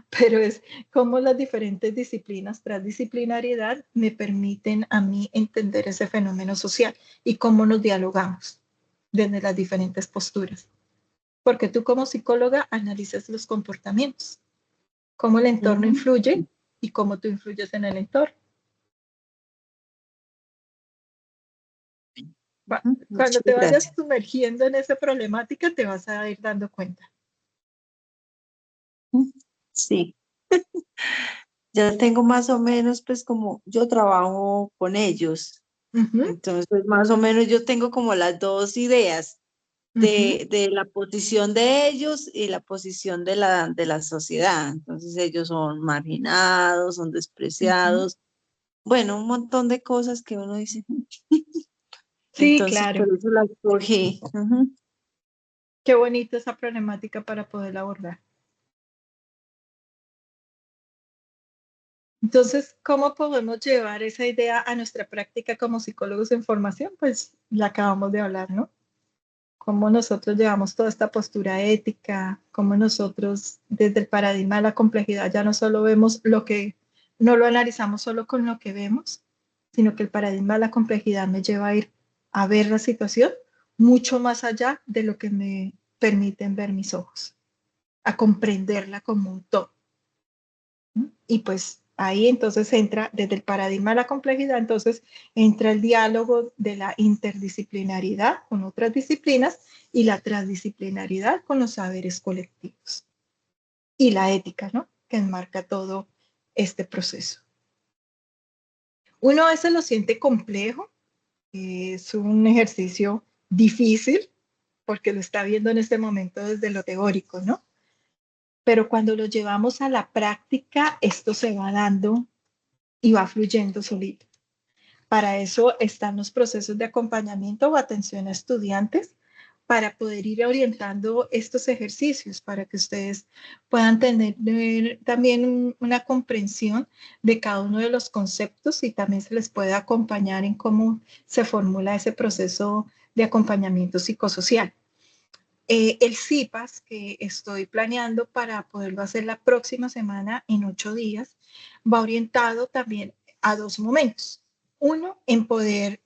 pero es como las diferentes disciplinas, transdisciplinariedad, me permiten a mí entender ese fenómeno social y cómo nos dialogamos desde las diferentes posturas. Porque tú como psicóloga analizas los comportamientos, cómo el entorno influye y cómo tú influyes en el entorno. Cuando te vayas sumergiendo en esa problemática, te vas a ir dando cuenta. Sí. Ya tengo más o menos, pues como yo trabajo con ellos, entonces más o menos yo tengo como las dos ideas de la posición de ellos y la posición de la sociedad. Entonces ellos son marginados, son despreciados, bueno, un montón de cosas que uno dice. Sí, Entonces claro. por eso la escogí. Qué bonita esa problemática para poder abordar. Entonces, ¿cómo podemos llevar esa idea a nuestra práctica como psicólogos en formación? Pues la acabamos de hablar, ¿no? Cómo nosotros llevamos toda esta postura ética, cómo nosotros desde el paradigma de la complejidad ya no solo vemos lo que, no lo analizamos solo con lo que vemos, sino que el paradigma de la complejidad me lleva a ir a ver la situación mucho más allá de lo que me permiten ver mis ojos, a comprenderla como un todo. Y pues ahí entonces entra desde el paradigma de la complejidad, entonces entra el diálogo de la interdisciplinariedad con otras disciplinas y la transdisciplinaridad con los saberes colectivos. Y la ética, ¿no? Que enmarca todo este proceso. Uno a veces lo siente complejo, es un ejercicio difícil porque lo está viendo en este momento desde lo teórico, ¿no? Pero cuando lo llevamos a la práctica, esto se va dando y va fluyendo solito. Para eso están los procesos de acompañamiento o atención a estudiantes para poder ir orientando estos ejercicios, para que ustedes puedan tener también una comprensión de cada uno de los conceptos y también se les puede acompañar en cómo se formula ese proceso de acompañamiento psicosocial. El CIPAS que estoy planeando para poderlo hacer la próxima semana en 8 días va orientado también a dos momentos. Uno, en poder,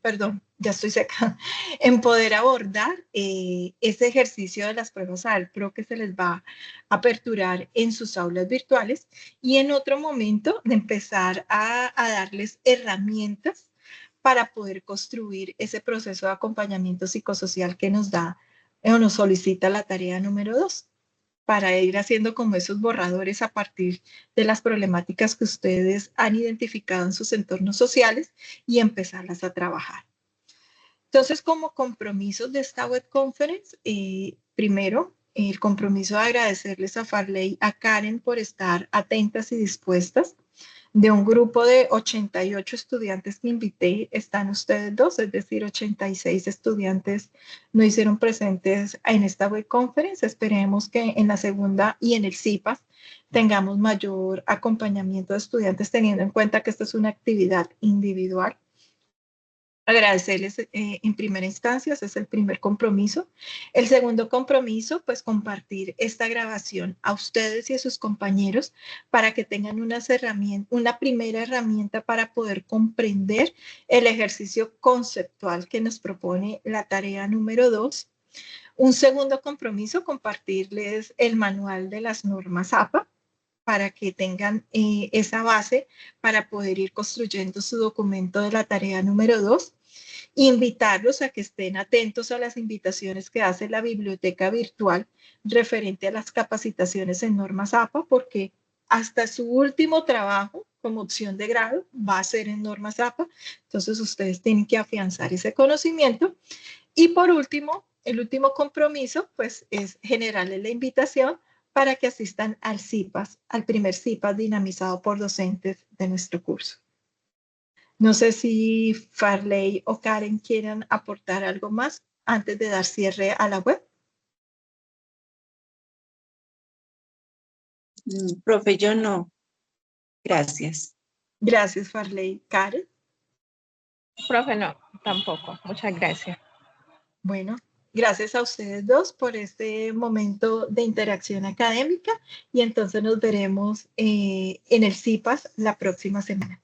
perdón, ya estoy seca, en poder abordar ese ejercicio de las pruebas ALPRO que se les va a aperturar en sus aulas virtuales y en otro momento de empezar a darles herramientas para poder construir ese proceso de acompañamiento psicosocial que nos da o nos solicita la tarea número 2 para ir haciendo como esos borradores a partir de las problemáticas que ustedes han identificado en sus entornos sociales y empezarlas a trabajar. Entonces, como compromisos de esta web conference, primero, el compromiso de agradecerles a Farley, a Karen por estar atentas y dispuestas De un grupo de 88 estudiantes que invité, están ustedes dos, es decir, 86 estudiantes no hicieron presentes en esta web conference. Esperemos que en la segunda y en el CIPAS tengamos mayor acompañamiento de estudiantes, teniendo en cuenta que esta es una actividad individual. Agradecerles en primera instancia, ese es el primer compromiso. El segundo compromiso, pues compartir esta grabación a ustedes y a sus compañeros para que tengan una primera herramienta para poder comprender el ejercicio conceptual que nos propone la tarea número 2. Un segundo compromiso, compartirles el manual de las normas APA para que tengan esa base para poder ir construyendo su documento de la tarea número 2. Invitarlos a que estén atentos a las invitaciones que hace la biblioteca virtual referente a las capacitaciones en normas APA, porque hasta su último trabajo como opción de grado va a ser en normas APA. Entonces ustedes tienen que afianzar ese conocimiento. Y por último, el último compromiso, pues es generarles la invitación para que asistan al CIPAS, al primer CIPAS dinamizado por docentes de nuestro curso. No sé si Farley o Karen quieran aportar algo más antes de dar cierre a la web. Profe, yo no. Gracias. Gracias, Farley. Karen. Profe, no, tampoco. Muchas gracias. Bueno, gracias a ustedes dos por este momento de interacción académica y entonces nos veremos en el CIPAS la próxima semana.